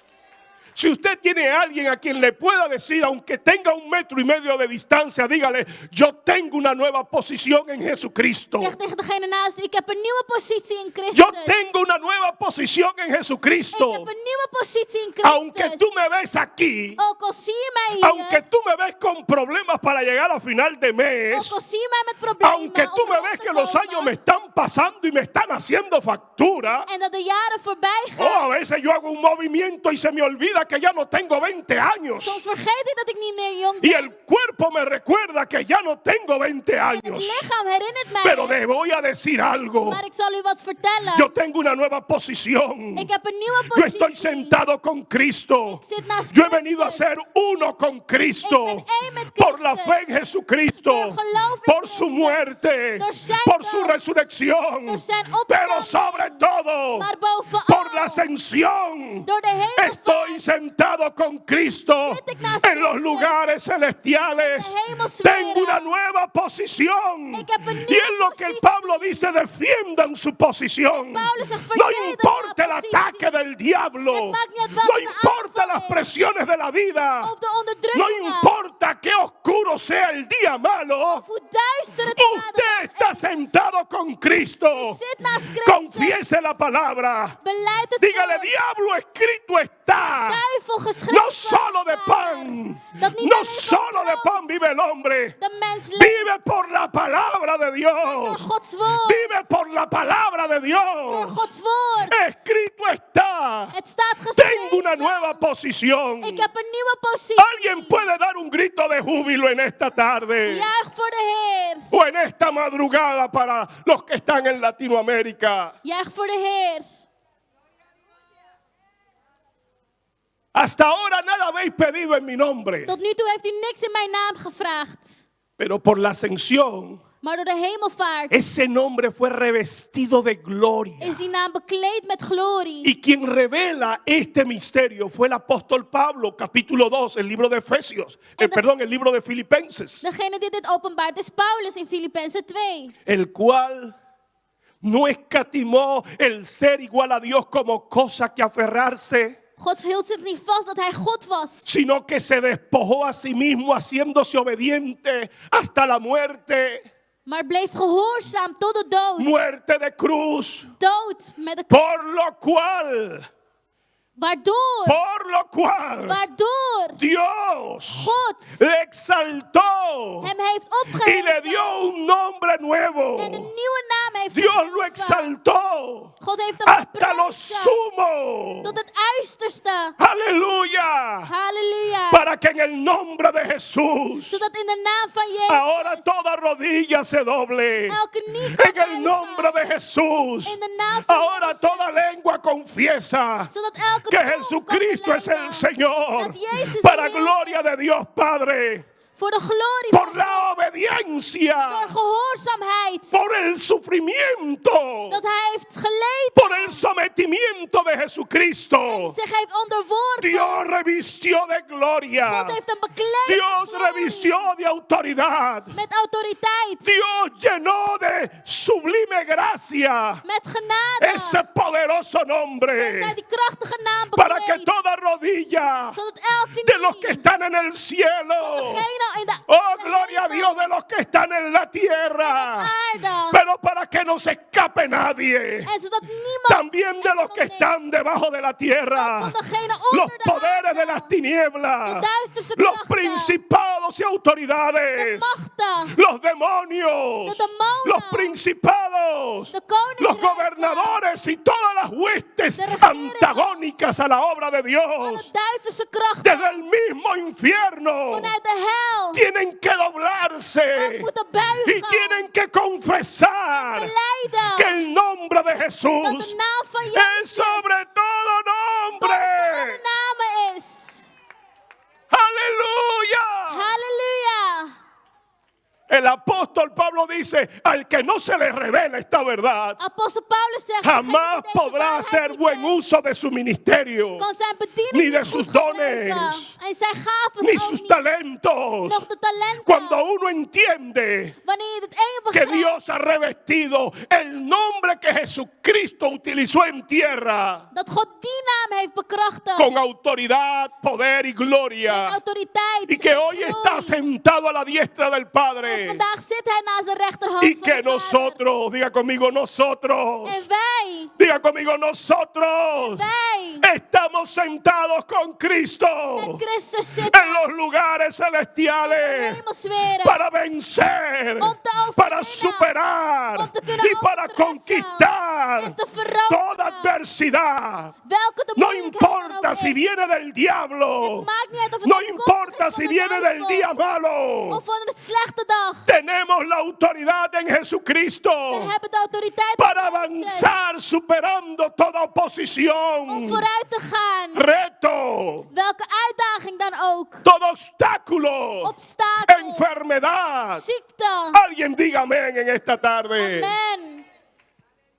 Speaker 1: Si usted tiene a alguien a quien le pueda decir, aunque tenga 1,5 metros de distancia, dígale: yo tengo una nueva posición en Jesucristo.
Speaker 2: Zeg tegen degene naast u, ik heb een nieuwe positie in Christus.
Speaker 1: Yo tengo una nueva posición en
Speaker 2: Ik heb
Speaker 1: Jesucristo.
Speaker 2: een nieuwe positie in Christus.
Speaker 1: Aunque tú me ves aquí,
Speaker 2: Ook al zie je mij
Speaker 1: aunque
Speaker 2: hier,
Speaker 1: tú me ves con problemas para llegar a final de mes,
Speaker 2: ook al zie je mij met problemen,
Speaker 1: aunque tú
Speaker 2: om
Speaker 1: me
Speaker 2: rond
Speaker 1: ves
Speaker 2: te
Speaker 1: que los
Speaker 2: komen,
Speaker 1: años me están pasando y me están haciendo factura,
Speaker 2: en dat de jaren voorbij
Speaker 1: oh,
Speaker 2: gaan.
Speaker 1: a veces yo hago un movimiento y se me olvida que ya no tengo 20 años.
Speaker 2: Soms vergeet ik dat ik niet meer jong
Speaker 1: Y
Speaker 2: ben.
Speaker 1: el cuerpo me recuerda que ya no tengo 20
Speaker 2: En het
Speaker 1: años.
Speaker 2: lichaam herinnert mij
Speaker 1: Pero
Speaker 2: het.
Speaker 1: le voy a decir algo.
Speaker 2: Maar ik zal u wat vertellen.
Speaker 1: Yo tengo una nueva posición.
Speaker 2: Ik heb een nieuwe
Speaker 1: Yo
Speaker 2: positie.
Speaker 1: estoy sentado con Cristo.
Speaker 2: Ik zit naast
Speaker 1: Yo he venido a
Speaker 2: Christus.
Speaker 1: ser uno con Cristo.
Speaker 2: Ik ben één met
Speaker 1: Por la
Speaker 2: Christus.
Speaker 1: fe en Jesucristo.
Speaker 2: Door geloof in
Speaker 1: Por su
Speaker 2: Christus.
Speaker 1: muerte.
Speaker 2: Door zijn
Speaker 1: Por su
Speaker 2: dood.
Speaker 1: resurrección.
Speaker 2: Door zijn
Speaker 1: Pero
Speaker 2: opstanding.
Speaker 1: sobre todo.
Speaker 2: Maar bovenal,
Speaker 1: Por la ascensión.
Speaker 2: door de hemelvaart,
Speaker 1: Estoy sentado con Cristo
Speaker 2: zit ik naast
Speaker 1: en los
Speaker 2: Christus.
Speaker 1: lugares celestiales.
Speaker 2: In de hemelsferen.
Speaker 1: Tengo una nueva posición.
Speaker 2: Ik heb een
Speaker 1: Y
Speaker 2: nieuwe
Speaker 1: es lo que el
Speaker 2: positie.
Speaker 1: Pablo dice: defiendan su posición.
Speaker 2: Paulus zegt,
Speaker 1: No
Speaker 2: verdedig
Speaker 1: importa el
Speaker 2: jouw
Speaker 1: ataque
Speaker 2: positie.
Speaker 1: del diablo.
Speaker 2: Het maakt niet uit
Speaker 1: No
Speaker 2: welke de
Speaker 1: importa
Speaker 2: aanval
Speaker 1: las
Speaker 2: is.
Speaker 1: presiones de la vida.
Speaker 2: Of de
Speaker 1: No
Speaker 2: onderdrukkingen.
Speaker 1: importa qué oscuro sea el día malo.
Speaker 2: Hoe duister het gaat.
Speaker 1: Usted está sentado con Cristo.
Speaker 2: Zit naast Christus.
Speaker 1: Confiese la palabra.
Speaker 2: Beleid het
Speaker 1: Dígale:
Speaker 2: woord.
Speaker 1: diablo, escrito está.
Speaker 2: Duivel geschreven.
Speaker 1: No solo de pan,
Speaker 2: Dat niet
Speaker 1: no
Speaker 2: alleen van
Speaker 1: solo de
Speaker 2: brood
Speaker 1: pan vive el hombre.
Speaker 2: de mens leeft
Speaker 1: Vive por la palabra de
Speaker 2: door
Speaker 1: Dios.
Speaker 2: Gods woord.
Speaker 1: Vive por la palabra de
Speaker 2: Door
Speaker 1: Dios.
Speaker 2: Gods woord.
Speaker 1: Escrito está.
Speaker 2: Het staat
Speaker 1: Tengo una
Speaker 2: geschreven.
Speaker 1: nueva posición.
Speaker 2: Ik heb een nieuwe positie.
Speaker 1: Alguien puede dar un grito de júbilo en esta tarde
Speaker 2: Juich voor de Heer.
Speaker 1: o en esta madrugada para los que están en Latinoamérica.
Speaker 2: Juich voor de Heer.
Speaker 1: Hasta ahora nada habéis pedido en mi nombre,
Speaker 2: Tot nu toe heeft u niks in mijn naam gevraagd.
Speaker 1: pero por la ascensión
Speaker 2: Maar door de hemelvaart
Speaker 1: ese nombre fue revestido de gloria.
Speaker 2: is die naam bekleed met glorie.
Speaker 1: Y quien revela este misterio fue el apóstol Pablo, capítulo 2, el libro de Efesios, el libro de Filipenses,
Speaker 2: Degene die dit openbaart is Paulus in Filippenzen 2.
Speaker 1: el cual no escatimó el ser igual a Dios como cosa que aferrarse,
Speaker 2: God hield zich niet vast dat hij God was.
Speaker 1: sino que se despojó a sí mismo haciéndose obediente hasta la muerte,
Speaker 2: Maar bleef gehoorzaam tot de dood.
Speaker 1: muerte de cruz,
Speaker 2: Dood met de
Speaker 1: por lo cual
Speaker 2: Waardoor
Speaker 1: Dios
Speaker 2: God
Speaker 1: le exaltó
Speaker 2: hem heeft
Speaker 1: y le
Speaker 2: opgeheven
Speaker 1: dio un nombre nuevo.
Speaker 2: en een nieuwe naam heeft
Speaker 1: Dios lo
Speaker 2: gegeven.
Speaker 1: exaltó
Speaker 2: God heeft hem
Speaker 1: hasta lo
Speaker 2: geprezen
Speaker 1: sumo.
Speaker 2: tot het uiterste.
Speaker 1: Aleluya.
Speaker 2: Halleluja.
Speaker 1: Para que en el nombre de Jesús
Speaker 2: Zodat in de naam van Jezus
Speaker 1: ahora toda rodilla se doble.
Speaker 2: elke knie kan
Speaker 1: En el nombre de
Speaker 2: buigen.
Speaker 1: Jesús
Speaker 2: In de naam van
Speaker 1: ahora
Speaker 2: Jezus.
Speaker 1: toda lengua confiesa
Speaker 2: Zodat elke
Speaker 1: que
Speaker 2: tong
Speaker 1: Jesucristo
Speaker 2: kan
Speaker 1: es el
Speaker 2: belijden
Speaker 1: Señor.
Speaker 2: dat Jezus de
Speaker 1: Para
Speaker 2: Heer
Speaker 1: gloria de Dios Padre.
Speaker 2: voor de glorie
Speaker 1: Por
Speaker 2: van
Speaker 1: la
Speaker 2: God.
Speaker 1: obediencia.
Speaker 2: Door gehoorzaamheid.
Speaker 1: Por el sufrimiento.
Speaker 2: Dat hij heeft geleden.
Speaker 1: Por el sometimiento de Jesucristo.
Speaker 2: Zich heeft onderworpen.
Speaker 1: Dios revistió de gloria.
Speaker 2: God heeft hem bekleed
Speaker 1: Dios
Speaker 2: met glorie.
Speaker 1: revistió de autoridad.
Speaker 2: Met autoriteit.
Speaker 1: Dios llenó de sublime gracia
Speaker 2: Met genade.
Speaker 1: ese poderoso
Speaker 2: Heeft hij
Speaker 1: nombre.
Speaker 2: die krachtige naam
Speaker 1: Para que
Speaker 2: bekleed.
Speaker 1: toda rodilla
Speaker 2: Zodat elke
Speaker 1: de los que
Speaker 2: knie.
Speaker 1: están en el cielo.
Speaker 2: Degene in de
Speaker 1: Oh,
Speaker 2: de
Speaker 1: gloria a
Speaker 2: hemel,
Speaker 1: Dios de los que están en la tierra.
Speaker 2: aarde.
Speaker 1: Pero para que no se escape nadie.
Speaker 2: En zodat niemand
Speaker 1: También de los que están debajo de la tierra.
Speaker 2: van degene
Speaker 1: Los
Speaker 2: onder de
Speaker 1: poderes de
Speaker 2: aarde.
Speaker 1: las tinieblas.
Speaker 2: De duisterse
Speaker 1: Los
Speaker 2: krachten.
Speaker 1: principados y
Speaker 2: De
Speaker 1: autoridades.
Speaker 2: machten.
Speaker 1: Los demonios.
Speaker 2: De demonen.
Speaker 1: Los principados.
Speaker 2: De koninkrijken.
Speaker 1: Los gobernadores y todas las huestes
Speaker 2: De regeringen.
Speaker 1: antagónicas a la obra de
Speaker 2: Van de
Speaker 1: Dios.
Speaker 2: duisterse krachten.
Speaker 1: Desde el mismo infierno.
Speaker 2: Vanuit de hel.
Speaker 1: Tienen que doblarse.
Speaker 2: Elk moeten buigen.
Speaker 1: Y tienen que confesar
Speaker 2: Belijden.
Speaker 1: que el nombre de
Speaker 2: Dat
Speaker 1: Jesús
Speaker 2: de naam van
Speaker 1: es
Speaker 2: Jezus
Speaker 1: sobre todo
Speaker 2: boven alle
Speaker 1: nombre.
Speaker 2: namen is.
Speaker 1: Aleluya.
Speaker 2: Halleluja.
Speaker 1: El apóstol Pablo dice, al que no se le revela esta verdad,
Speaker 2: Apostel Paulus zegt,
Speaker 1: jamás
Speaker 2: degene die deze
Speaker 1: podrá
Speaker 2: waarheid
Speaker 1: hacer
Speaker 2: niet
Speaker 1: buen
Speaker 2: kent,
Speaker 1: uso de su ministerio,
Speaker 2: kan zijn bediening
Speaker 1: ni de
Speaker 2: niet
Speaker 1: sus
Speaker 2: goed gebruiken.
Speaker 1: dones,
Speaker 2: En zijn gaven
Speaker 1: ni
Speaker 2: ook
Speaker 1: sus
Speaker 2: niet.
Speaker 1: talentos.
Speaker 2: Nog de talenten.
Speaker 1: Cuando uno entiende
Speaker 2: Wanneer je het ene
Speaker 1: que
Speaker 2: begrijpt.
Speaker 1: Dios ha revestido el nombre que Jesucristo utilizó en tierra
Speaker 2: Dat God die naam heeft bekrachtigd.
Speaker 1: con autoridad, poder y
Speaker 2: Met
Speaker 1: gloria,
Speaker 2: autoriteit.
Speaker 1: y que
Speaker 2: en
Speaker 1: hoy
Speaker 2: glorie.
Speaker 1: está sentado a la diestra del
Speaker 2: En
Speaker 1: Padre,
Speaker 2: vandaag zit hij naast de rechterhand
Speaker 1: y
Speaker 2: van
Speaker 1: que
Speaker 2: de Vader.
Speaker 1: nosotros, diga conmigo, nosotros,
Speaker 2: En wij.
Speaker 1: diga conmigo, nosotros
Speaker 2: Wij.
Speaker 1: estamos sentados con Cristo
Speaker 2: Met Christus zitten.
Speaker 1: en los lugares
Speaker 2: In de
Speaker 1: celestiales
Speaker 2: hemelsferen.
Speaker 1: para vencer,
Speaker 2: Om te overwinnen.
Speaker 1: para superar
Speaker 2: Om te kunnen
Speaker 1: y para
Speaker 2: overtreffen.
Speaker 1: conquistar
Speaker 2: En te veroveren.
Speaker 1: toda adversidad.
Speaker 2: Welke de
Speaker 1: No
Speaker 2: moeilijkheid dan ook
Speaker 1: importa si
Speaker 2: is.
Speaker 1: viene del diablo,
Speaker 2: Het maakt niet uit of het
Speaker 1: no
Speaker 2: afkomstig
Speaker 1: importa
Speaker 2: is van
Speaker 1: si
Speaker 2: de
Speaker 1: viene del
Speaker 2: duivel
Speaker 1: día malo.
Speaker 2: Of van het slechte dag.
Speaker 1: Tenemos la autoridad en
Speaker 2: We
Speaker 1: Jesucristo
Speaker 2: hebben de autoriteit
Speaker 1: para
Speaker 2: in Jezus
Speaker 1: avanzar superando toda
Speaker 2: om
Speaker 1: oposición,
Speaker 2: vooruit te gaan.
Speaker 1: reto,
Speaker 2: Welke uitdaging dan ook.
Speaker 1: todo obstáculo,
Speaker 2: Obstakel.
Speaker 1: enfermedad.
Speaker 2: Ziekte.
Speaker 1: Alguien diga amén en esta tarde.
Speaker 2: Amen.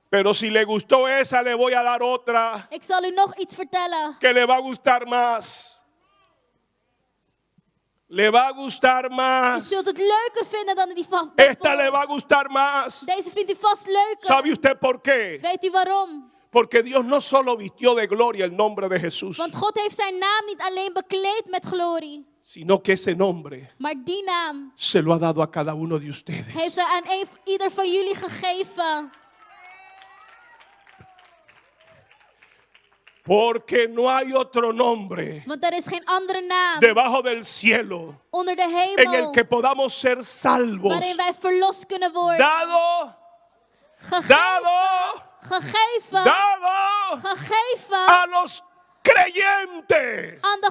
Speaker 1: Pero si le gustó esa, le voy a dar otra
Speaker 2: Ik zal u nog iets vertellen.
Speaker 1: que le va a gustar más. Le va a gustar
Speaker 2: U
Speaker 1: más.
Speaker 2: zult het leuker vinden dan die van
Speaker 1: Esta le va a gustar más.
Speaker 2: Deze vindt u vast leuker.
Speaker 1: ¿Sabe usted por qué?
Speaker 2: Weet u waarom?
Speaker 1: Porque Dios no solo vistió de gloria el nombre de Jesús,
Speaker 2: Want God heeft zijn naam niet alleen bekleed met glorie.
Speaker 1: sino que ese nombre
Speaker 2: Maar die naam
Speaker 1: se lo ha dado a cada uno de ustedes.
Speaker 2: heeft hij aan ieder van jullie gegeven.
Speaker 1: Porque no hay otro nombre
Speaker 2: Want er is geen andere naam
Speaker 1: debajo del cielo
Speaker 2: onder de
Speaker 1: en el
Speaker 2: hemel
Speaker 1: que podamos ser salvos.
Speaker 2: waarin wij verlost kunnen worden.
Speaker 1: Dado,
Speaker 2: Gegeven,
Speaker 1: dado,
Speaker 2: gegeven,
Speaker 1: dado
Speaker 2: gegeven
Speaker 1: a los creyentes,
Speaker 2: aan de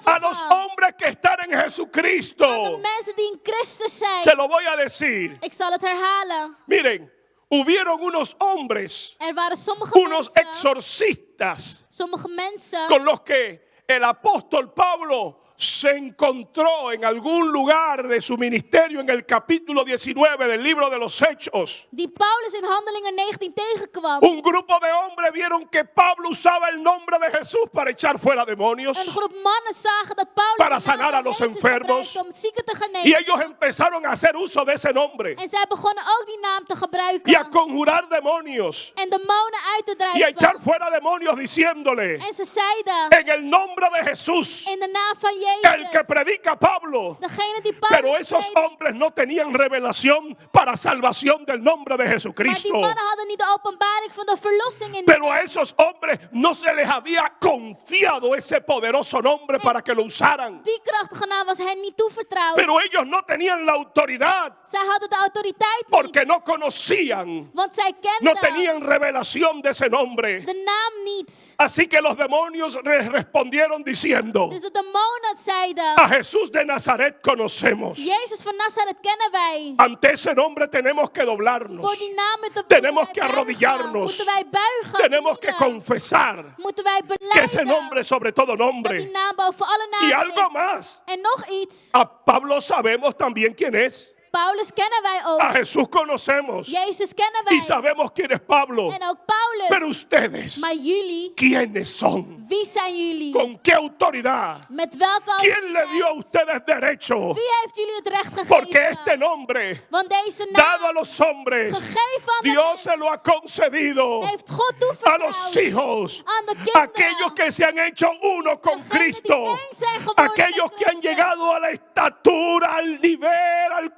Speaker 1: a los
Speaker 2: gelovigen.
Speaker 1: hombres que están en
Speaker 2: Aan de
Speaker 1: Jesucristo.
Speaker 2: mensen die in Christus zijn.
Speaker 1: Se lo voy a decir.
Speaker 2: Ik zal het herhalen.
Speaker 1: Miren, hubieron unos hombres,
Speaker 2: Er waren sommige
Speaker 1: unos
Speaker 2: mensen,
Speaker 1: exorcistas,
Speaker 2: sommige mensen
Speaker 1: con los que el apóstol Pablo se encontró en algún lugar de su ministerio en el capítulo 19 del libro de los Hechos,
Speaker 2: die Paulus in Handelingen 19 tegenkwam.
Speaker 1: un grupo de hombres vieron que Pablo usaba el nombre de Jesús para echar fuera demonios.
Speaker 2: Een groep mannen zagen dat Paulus
Speaker 1: Para
Speaker 2: de naam
Speaker 1: sanar a
Speaker 2: van
Speaker 1: los
Speaker 2: Jezus
Speaker 1: enfermos.
Speaker 2: gebruikte om zieken te
Speaker 1: Y
Speaker 2: genezen.
Speaker 1: ellos empezaron a hacer uso de ese nombre
Speaker 2: En zij begonnen ook die naam te
Speaker 1: y a
Speaker 2: gebruiken.
Speaker 1: conjurar demonios
Speaker 2: En demonen uit te
Speaker 1: y a echar
Speaker 2: drijven.
Speaker 1: fuera demonios diciéndole:
Speaker 2: En ze zeiden,
Speaker 1: en el nombre de Jesús,
Speaker 2: in de naam van
Speaker 1: el que
Speaker 2: Jezus.
Speaker 1: predica Pablo.
Speaker 2: Degene die
Speaker 1: Pero
Speaker 2: Paulus
Speaker 1: esos
Speaker 2: predikt.
Speaker 1: hombres no tenían revelación para salvación del nombre de
Speaker 2: Maar
Speaker 1: Jesucristo.
Speaker 2: die mannen hadden niet de openbaring van de verlossing in de
Speaker 1: Pero a esos hombres no se les había confiado ese poderoso nombre para que lo usaran.
Speaker 2: Die krachtige naam was hen niet toevertrouwd.
Speaker 1: Pero ellos no tenían la autoridad
Speaker 2: Zij hadden de autoriteit
Speaker 1: porque
Speaker 2: niet.
Speaker 1: no conocían,
Speaker 2: Want zij
Speaker 1: no
Speaker 2: kenden
Speaker 1: tenían revelación de ese nombre.
Speaker 2: de naam niet.
Speaker 1: Así que los demonios les respondieron diciendo:
Speaker 2: Dus de demonen zeiden,
Speaker 1: a Jesús de Nazaret conocemos.
Speaker 2: Jezus van Nazareth kennen wij.
Speaker 1: Ante ese nombre tenemos que doblarnos.
Speaker 2: Voor die naam moeten
Speaker 1: Tenemos
Speaker 2: wij
Speaker 1: que
Speaker 2: buigen.
Speaker 1: arrodillarnos.
Speaker 2: Moeten wij buigen.
Speaker 1: Tenemos que
Speaker 2: knielen.
Speaker 1: confesar
Speaker 2: Moeten wij
Speaker 1: que ese
Speaker 2: belijden
Speaker 1: nombre es sobre todo
Speaker 2: dat die
Speaker 1: nombre.
Speaker 2: naam boven alle
Speaker 1: Y
Speaker 2: namen
Speaker 1: algo
Speaker 2: is.
Speaker 1: más.
Speaker 2: En nog iets.
Speaker 1: A Pablo sabemos también quién es.
Speaker 2: Paulus kennen wij ook.
Speaker 1: A Jesús conocemos.
Speaker 2: Jezus kennen
Speaker 1: Y
Speaker 2: wij.
Speaker 1: sabemos quién es Pablo.
Speaker 2: En ook Paulus.
Speaker 1: Pero ustedes,
Speaker 2: Maar jullie,
Speaker 1: ¿quiénes son?
Speaker 2: wie zijn jullie?
Speaker 1: ¿Con qué autoridad?
Speaker 2: Met welke
Speaker 1: ¿Quién le dio a
Speaker 2: autoriteit?
Speaker 1: ustedes derecho?
Speaker 2: Wie heeft jullie het recht gegeven?
Speaker 1: Porque este nombre,
Speaker 2: Want deze
Speaker 1: dado a
Speaker 2: naam,
Speaker 1: los hombres,
Speaker 2: gegeven aan de
Speaker 1: Dios
Speaker 2: mens,
Speaker 1: se lo ha concedido
Speaker 2: heeft God
Speaker 1: a
Speaker 2: toevertrouwd.
Speaker 1: los hijos,
Speaker 2: Aan de kinderen.
Speaker 1: aquellos que se han hecho uno con
Speaker 2: Degenen die
Speaker 1: Cristo,
Speaker 2: één zijn geworden
Speaker 1: aquellos
Speaker 2: met
Speaker 1: que han
Speaker 2: Christus.
Speaker 1: llegado a la estatura, al nivel, al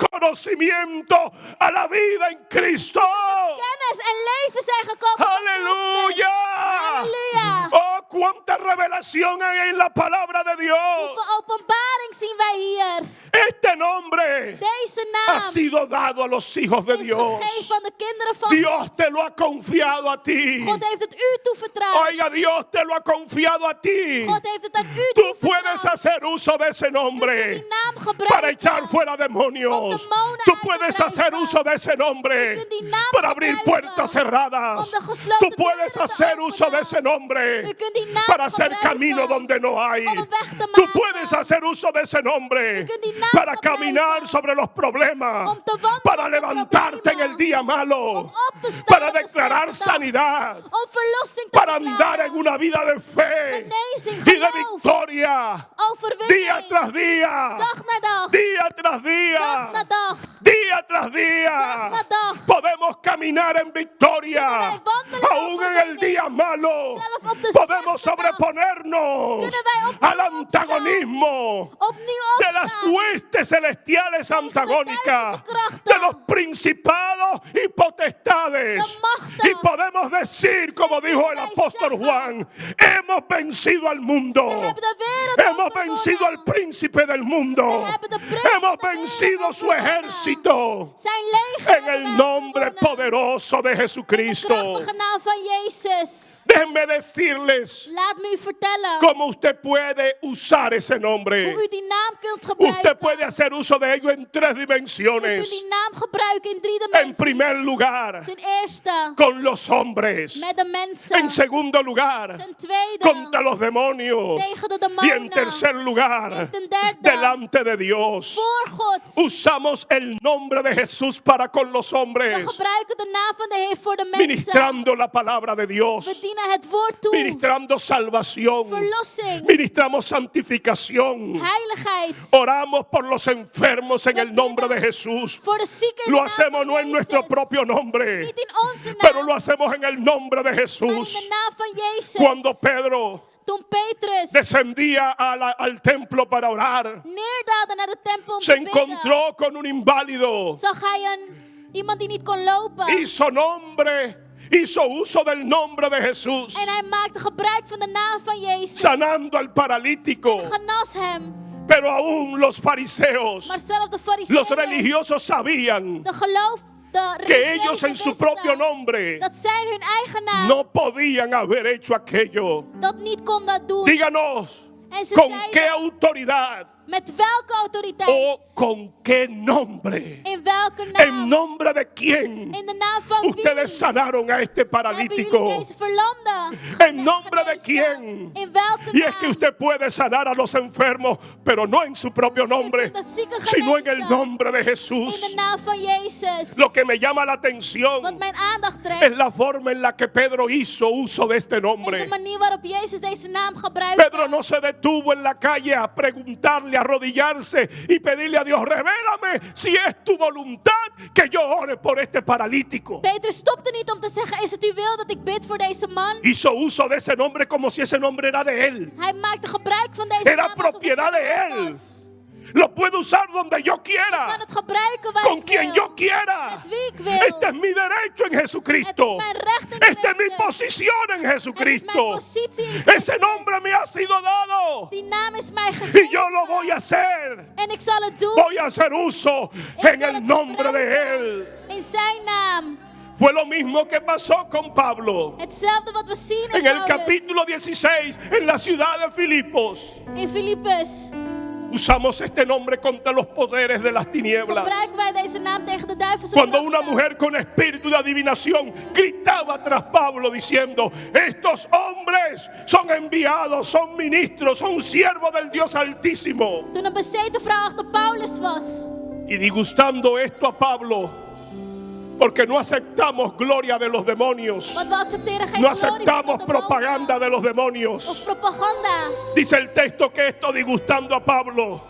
Speaker 1: conocimiento, a la vida en Cristo.
Speaker 2: Kennis en leven zijn gekomen. tot Christus.
Speaker 1: Aleluya.
Speaker 2: Halleluja.
Speaker 1: Oh, cuánta revelación hay en la palabra de Dios.
Speaker 2: Hoeveel openbaring zien wij hier.
Speaker 1: Este nombre
Speaker 2: Deze
Speaker 1: ha
Speaker 2: naam
Speaker 1: sido dado a los hijos de
Speaker 2: is
Speaker 1: Dios.
Speaker 2: gegeven aan de kinderen van
Speaker 1: Dios te lo ha confiado a ti.
Speaker 2: God heeft het u toevertrouwd.
Speaker 1: Oiga, Dios te lo ha confiado a ti.
Speaker 2: God heeft het aan u
Speaker 1: Tú
Speaker 2: toevertrouwd.
Speaker 1: puedes hacer uso de ese
Speaker 2: U kunt
Speaker 1: nombre
Speaker 2: die naam
Speaker 1: para
Speaker 2: gebruiken.
Speaker 1: echar fuera demonios.
Speaker 2: Om demonen
Speaker 1: Tú
Speaker 2: uit te
Speaker 1: puedes
Speaker 2: drijven.
Speaker 1: hacer uso de ese
Speaker 2: U
Speaker 1: nombre
Speaker 2: kunt die naam
Speaker 1: para abrir
Speaker 2: gebruiken.
Speaker 1: puertas cerradas.
Speaker 2: Om de gesloten
Speaker 1: Tú puedes
Speaker 2: deuren te
Speaker 1: hacer
Speaker 2: openen.
Speaker 1: uso de ese nombre
Speaker 2: U kunt die naam
Speaker 1: para hacer
Speaker 2: gebruiken.
Speaker 1: camino donde no hay.
Speaker 2: Om een weg te
Speaker 1: Tú
Speaker 2: maken.
Speaker 1: puedes hacer uso de ese nombre
Speaker 2: U kunt die naam
Speaker 1: para
Speaker 2: gebruiken.
Speaker 1: caminar sobre los problemas,
Speaker 2: Om te wandelen
Speaker 1: para
Speaker 2: op de
Speaker 1: levantarte en
Speaker 2: problemen.
Speaker 1: el día malo,
Speaker 2: Om op te staan
Speaker 1: para
Speaker 2: op de
Speaker 1: declarar
Speaker 2: slechte dag.
Speaker 1: sanidad,
Speaker 2: Om verlossing te
Speaker 1: para andar
Speaker 2: verklaren.
Speaker 1: en una vida de fe
Speaker 2: Genezing,
Speaker 1: y de
Speaker 2: geloof.
Speaker 1: victoria,
Speaker 2: Overwinning.
Speaker 1: día tras día,
Speaker 2: Dag na dag.
Speaker 1: día tras
Speaker 2: Dag na
Speaker 1: día,
Speaker 2: dag.
Speaker 1: día tras
Speaker 2: Dag
Speaker 1: día.
Speaker 2: na dag.
Speaker 1: Podemos caminar en victoria,
Speaker 2: Kunnen wij wandelen in
Speaker 1: aún en el
Speaker 2: overwinning.
Speaker 1: día malo.
Speaker 2: Zelf op de
Speaker 1: Podemos
Speaker 2: slechte dag.
Speaker 1: sobreponernos
Speaker 2: Kunnen wij opnieuw
Speaker 1: al antagonismo
Speaker 2: Opnieuw
Speaker 1: de las
Speaker 2: opstaan.
Speaker 1: huestes celestiales antagónicas,
Speaker 2: duivelse krachten.
Speaker 1: de los principados y potestades.
Speaker 2: De machten.
Speaker 1: Y podemos decir, como
Speaker 2: En
Speaker 1: dijo el
Speaker 2: wij
Speaker 1: apóstol
Speaker 2: zeggen,
Speaker 1: Juan, hemos vencido al mundo.
Speaker 2: We hebben de wereld
Speaker 1: Hemos
Speaker 2: overwonnen.
Speaker 1: vencido al príncipe del mundo.
Speaker 2: We hebben de prins
Speaker 1: Hemos
Speaker 2: van de wereld
Speaker 1: vencido su
Speaker 2: overwonnen.
Speaker 1: ejército.
Speaker 2: Zijn leger
Speaker 1: En el
Speaker 2: hebben wij
Speaker 1: nombre
Speaker 2: overwonnen.
Speaker 1: poderoso de
Speaker 2: In de
Speaker 1: Jesucristo.
Speaker 2: krachtige naam van Jezus.
Speaker 1: Déjenme decirles
Speaker 2: Laat me u vertellen
Speaker 1: cómo usted puede usar ese
Speaker 2: hoe
Speaker 1: nombre.
Speaker 2: u die naam kunt
Speaker 1: Usted
Speaker 2: gebruiken.
Speaker 1: puede hacer uso de ello en tres
Speaker 2: U kunt
Speaker 1: dimensiones.
Speaker 2: die naam gebruiken in 3
Speaker 1: En
Speaker 2: dimensies.
Speaker 1: primer lugar,
Speaker 2: Ten eerste
Speaker 1: con los hombres.
Speaker 2: met de mensen.
Speaker 1: En segundo lugar,
Speaker 2: Ten tweede
Speaker 1: contra los demonios.
Speaker 2: tegen de
Speaker 1: Y
Speaker 2: demonen.
Speaker 1: en tercer lugar,
Speaker 2: En ten derde
Speaker 1: delante de Dios.
Speaker 2: voor God.
Speaker 1: Usamos el nombre de Jesús para con los
Speaker 2: We
Speaker 1: hombres,
Speaker 2: gebruiken de naam van de Heer voor de mensen.
Speaker 1: ministrando la palabra de
Speaker 2: We
Speaker 1: Dios,
Speaker 2: dienen het woord toe.
Speaker 1: ministrando salvación,
Speaker 2: Verlossing.
Speaker 1: ministramos santificación,
Speaker 2: Heiligheid.
Speaker 1: oramos por los enfermos en el nombre de Jesús.
Speaker 2: Voor de zieken in
Speaker 1: Lo
Speaker 2: de naam
Speaker 1: hacemos
Speaker 2: van
Speaker 1: no en nuestro
Speaker 2: Jezus.
Speaker 1: propio nombre,
Speaker 2: Niet in onze naam,
Speaker 1: pero lo hacemos en el nombre de
Speaker 2: maar in
Speaker 1: Jesús.
Speaker 2: de naam van Jezus.
Speaker 1: Cuando Pedro
Speaker 2: Toen Petrus
Speaker 1: descendía al templo para orar,
Speaker 2: neerdaalde naar de tempel om
Speaker 1: se
Speaker 2: te bidden,
Speaker 1: encontró con un inválido.
Speaker 2: zag hij iemand die niet kon lopen.
Speaker 1: Hizo uso del nombre de Jesús,
Speaker 2: En hij maakte gebruik van de naam van Jezus.
Speaker 1: sanando al paralítico.
Speaker 2: Genas hem.
Speaker 1: Pero aún los fariseos,
Speaker 2: Maar zelfs de
Speaker 1: los
Speaker 2: fariseeën,
Speaker 1: religiosos sabían
Speaker 2: de geloof, de
Speaker 1: que
Speaker 2: religieuzen
Speaker 1: ellos en su
Speaker 2: wisten
Speaker 1: propio nombre
Speaker 2: dat zij in hun eigen naam
Speaker 1: no podían haber hecho aquello.
Speaker 2: dat niet konden doen.
Speaker 1: Díganos,
Speaker 2: En ze
Speaker 1: ¿con
Speaker 2: zeiden,
Speaker 1: qué autoridad
Speaker 2: Met welke autoriteit?
Speaker 1: ¿O con qué nombre?
Speaker 2: In welke
Speaker 1: ¿En
Speaker 2: naam?
Speaker 1: nombre de quién
Speaker 2: In de naam van wie?
Speaker 1: ustedes sanaron a este
Speaker 2: Hebben
Speaker 1: paralítico?
Speaker 2: jullie deze verlamde
Speaker 1: ¿En nombre de
Speaker 2: genezen?
Speaker 1: quién?
Speaker 2: In welke
Speaker 1: Y es que
Speaker 2: naam?
Speaker 1: usted puede sanar a los enfermos, pero no en su propio nombre, sino en el nombre de
Speaker 2: In
Speaker 1: Jesús.
Speaker 2: de naam van Jezus.
Speaker 1: Lo que me llama la
Speaker 2: Wat
Speaker 1: atención
Speaker 2: mijn aandacht
Speaker 1: es
Speaker 2: trekt,
Speaker 1: la forma en la que Pedro hizo uso de este
Speaker 2: is de
Speaker 1: nombre.
Speaker 2: manier waarop Jezus deze naam gebruikte.
Speaker 1: Pedro no se detuvo en la calle a preguntarle, a arrodillarse y pedirle a Dios: revélame si es tu voluntad que yo ore por este paralítico.
Speaker 2: Petrus stopte niet om te zeggen, is het uw wil dat ik bid voor deze man?
Speaker 1: Hizo uso de ese nombre como si ese nombre era de él.
Speaker 2: Hij maakte gebruik van deze
Speaker 1: Era
Speaker 2: naam alsof het
Speaker 1: propiedad
Speaker 2: van
Speaker 1: de
Speaker 2: hem
Speaker 1: él.
Speaker 2: was.
Speaker 1: Lo puedo usar donde yo
Speaker 2: Ik kan
Speaker 1: quiera,
Speaker 2: het gebruiken waar
Speaker 1: con
Speaker 2: ik
Speaker 1: quien
Speaker 2: wil.
Speaker 1: yo quiera.
Speaker 2: Met wie ik wil.
Speaker 1: Este es mi derecho en Jesucristo.
Speaker 2: Het is mijn recht in
Speaker 1: Esta es mi
Speaker 2: Christus.
Speaker 1: posición en
Speaker 2: Het is mijn
Speaker 1: Jesucristo.
Speaker 2: positie in
Speaker 1: Ese
Speaker 2: Christus.
Speaker 1: nombre me ha sido dado
Speaker 2: Die naam is mij
Speaker 1: y
Speaker 2: gegeven.
Speaker 1: yo lo voy a hacer.
Speaker 2: En ik zal het doen.
Speaker 1: Voy a hacer uso
Speaker 2: Ik
Speaker 1: en
Speaker 2: zal
Speaker 1: el
Speaker 2: het
Speaker 1: nombre de
Speaker 2: gebruiken.
Speaker 1: Él.
Speaker 2: In zijn naam.
Speaker 1: Fue lo mismo que pasó con Pablo
Speaker 2: Hetzelfde wat we zien
Speaker 1: en
Speaker 2: in
Speaker 1: el
Speaker 2: Paulus.
Speaker 1: capítulo 16 en la ciudad de Filipos.
Speaker 2: In Filippus
Speaker 1: Usamos este nombre contra los poderes de las tinieblas.
Speaker 2: gebruiken wij deze naam tegen de duivelse
Speaker 1: Cuando
Speaker 2: krachten.
Speaker 1: una mujer con espíritu de adivinación gritaba tras Pablo diciendo: estos hombres son enviados, son ministros, son siervos del Dios Altísimo.
Speaker 2: Toen een bezeten vrouw achter Paulus was.
Speaker 1: Y disgustando esto a Pablo, porque no aceptamos gloria de los demonios,
Speaker 2: Want we accepteren geen
Speaker 1: no
Speaker 2: glorie van
Speaker 1: aceptamos
Speaker 2: de
Speaker 1: propaganda
Speaker 2: demonen.
Speaker 1: de los
Speaker 2: Of
Speaker 1: demonios.
Speaker 2: propaganda.
Speaker 1: Dice el texto que esto, disgustando a Pablo,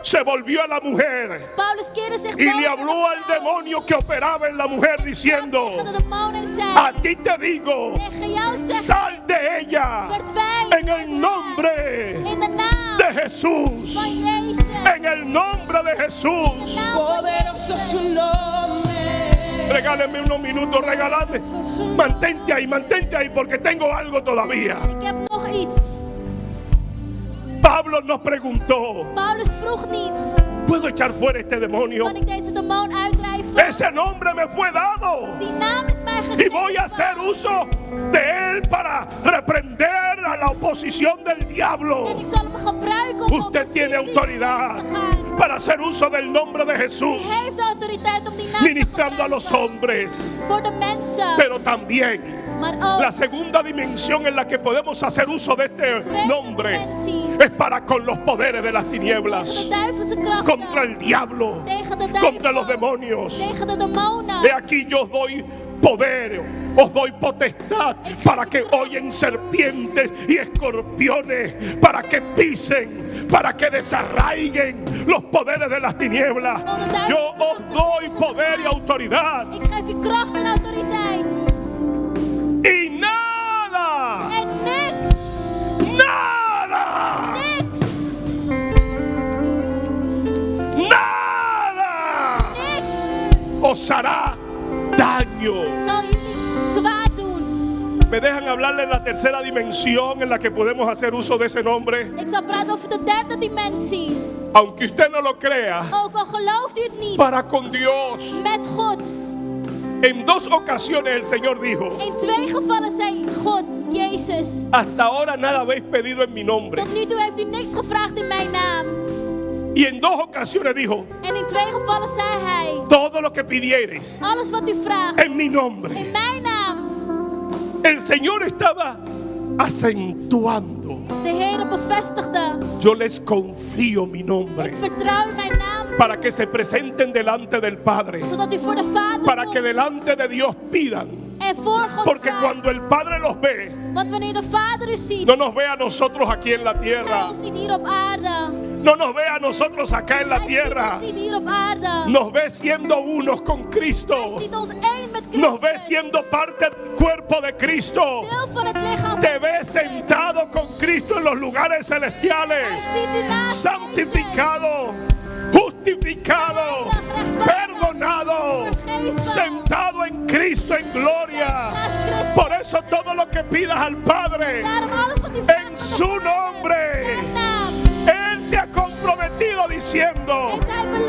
Speaker 1: se volvió a la mujer
Speaker 2: Paulus keerde zich
Speaker 1: y
Speaker 2: boos
Speaker 1: le
Speaker 2: naar de
Speaker 1: habló al
Speaker 2: vrouw.
Speaker 1: demonio que operaba en la mujer
Speaker 2: Tegen
Speaker 1: diciendo:
Speaker 2: de demon en zei.
Speaker 1: a ti te digo,
Speaker 2: Tegen jou zeg
Speaker 1: sal de ella
Speaker 2: verdwijn.
Speaker 1: en el nombre
Speaker 2: In de naam
Speaker 1: de Jesús.
Speaker 2: van Jezus.
Speaker 1: En el nombre de
Speaker 2: In de
Speaker 1: Jesús.
Speaker 2: naam van
Speaker 3: Poderoso es su nombre.
Speaker 1: Regáleme unos minutos, regálame. Mantente ahí, porque tengo algo todavía.
Speaker 2: Ik heb nog iets.
Speaker 1: Pablo nos preguntó:
Speaker 2: Paulus vroeg niet.
Speaker 1: ¿puedo echar fuera este demonio?
Speaker 2: Kan ik deze demon uitdrijven?
Speaker 1: Ese nombre me fue dado
Speaker 2: Die naam is mij
Speaker 1: y
Speaker 2: gegeven.
Speaker 1: voy a hacer uso de él para reprender a la oposición del
Speaker 2: En
Speaker 1: diablo.
Speaker 2: ik zal hem gebruiken om
Speaker 1: Usted
Speaker 2: op
Speaker 1: tiene
Speaker 2: positie
Speaker 1: autoridad
Speaker 2: te gaan.
Speaker 1: para hacer uso del nombre de
Speaker 2: Die
Speaker 1: Jesús,
Speaker 2: heeft de autoriteit om die naam
Speaker 1: ministrando a
Speaker 2: te
Speaker 1: los
Speaker 2: gebruiken.
Speaker 1: hombres,
Speaker 2: Voor de mensen.
Speaker 1: pero también
Speaker 2: Maar ook
Speaker 1: la segunda dimensión en la que podemos hacer uso de este
Speaker 2: tweede
Speaker 1: nombre
Speaker 2: dimensie.
Speaker 1: es para con los poderes de las
Speaker 2: Tegen
Speaker 1: tinieblas,
Speaker 2: de duivelse krachten.
Speaker 1: contra el diablo,
Speaker 2: Tegen de
Speaker 1: contra los
Speaker 2: duivel.
Speaker 1: demonios.
Speaker 2: Tegen de demonen.
Speaker 1: De aquí yo os doy poder, os doy potestad para que hoyen serpientes y escorpiones, para que pisen, para que desarraiguen los poderes de las tinieblas. Yo os doy poder y autoridad.
Speaker 2: Ik geef je kracht en autoriteit.
Speaker 1: Y nada,
Speaker 2: En niks.
Speaker 1: nada,
Speaker 2: Niks.
Speaker 1: nada
Speaker 2: Niks.
Speaker 1: os hará daño.
Speaker 2: Zal jullie kwaad doen.
Speaker 1: ¿Me dejan hablarle de la tercera dimensión en la que podemos hacer uso de ese nombre?
Speaker 2: Ik zal praten over de derde dimensie.
Speaker 1: Aunque usted no lo crea,
Speaker 2: Ook al gelooft u het niet.
Speaker 1: para con Dios.
Speaker 2: Met God.
Speaker 1: En dos ocasiones el Señor dijo:
Speaker 2: In 2 gevallen zei God, Jezus.
Speaker 1: hasta ahora nada habéis pedido en mi nombre.
Speaker 2: Tot nu toe heeft u niks gevraagd in mijn naam.
Speaker 1: Y en dos ocasiones dijo:
Speaker 2: En in 2 gevallen zei hij.
Speaker 1: todo lo que pidiereis
Speaker 2: Alles wat u vraagt.
Speaker 1: en mi nombre.
Speaker 2: In mijn naam.
Speaker 1: El Señor estaba acentuando:
Speaker 2: De Heer bevestigde.
Speaker 1: yo les confío mi
Speaker 2: Ik
Speaker 1: nombre,
Speaker 2: vertrouw in mijn naam.
Speaker 1: para que se presenten delante del Padre,
Speaker 2: Zodat u voor de Vader
Speaker 1: para
Speaker 2: komt.
Speaker 1: que delante de Dios pidan.
Speaker 2: En voor God
Speaker 1: Porque
Speaker 2: vraagt.
Speaker 1: cuando el Padre los ve,
Speaker 2: Want wanneer de Vader u ziet.
Speaker 1: no nos ve a nosotros aquí en la
Speaker 2: Ziet hij
Speaker 1: tierra,
Speaker 2: ons niet hier op aarde.
Speaker 1: no nos ve a nosotros acá en la
Speaker 2: Hij ziet
Speaker 1: tierra,
Speaker 2: ons niet hier op aarde.
Speaker 1: nos ve siendo unos con
Speaker 2: Hij
Speaker 1: Cristo,
Speaker 2: ziet ons één met Christus.
Speaker 1: nos ve siendo parte del cuerpo de Cristo,
Speaker 2: deel van het lichaam
Speaker 1: te
Speaker 2: van
Speaker 1: ve
Speaker 2: Christus.
Speaker 1: sentado con Cristo en los lugares
Speaker 2: Hij
Speaker 1: celestiales,
Speaker 2: ziet u naast
Speaker 1: santificado, justificado, perdonado, sentado en Cristo en gloria. Por eso todo lo que pidas al Padre
Speaker 2: Daarom alles wat u vraagt
Speaker 1: en
Speaker 2: aan de
Speaker 1: su
Speaker 2: Vader,
Speaker 1: nombre,
Speaker 2: in zijn naam,
Speaker 1: Él se ha comprometido diciendo:
Speaker 2: heeft hij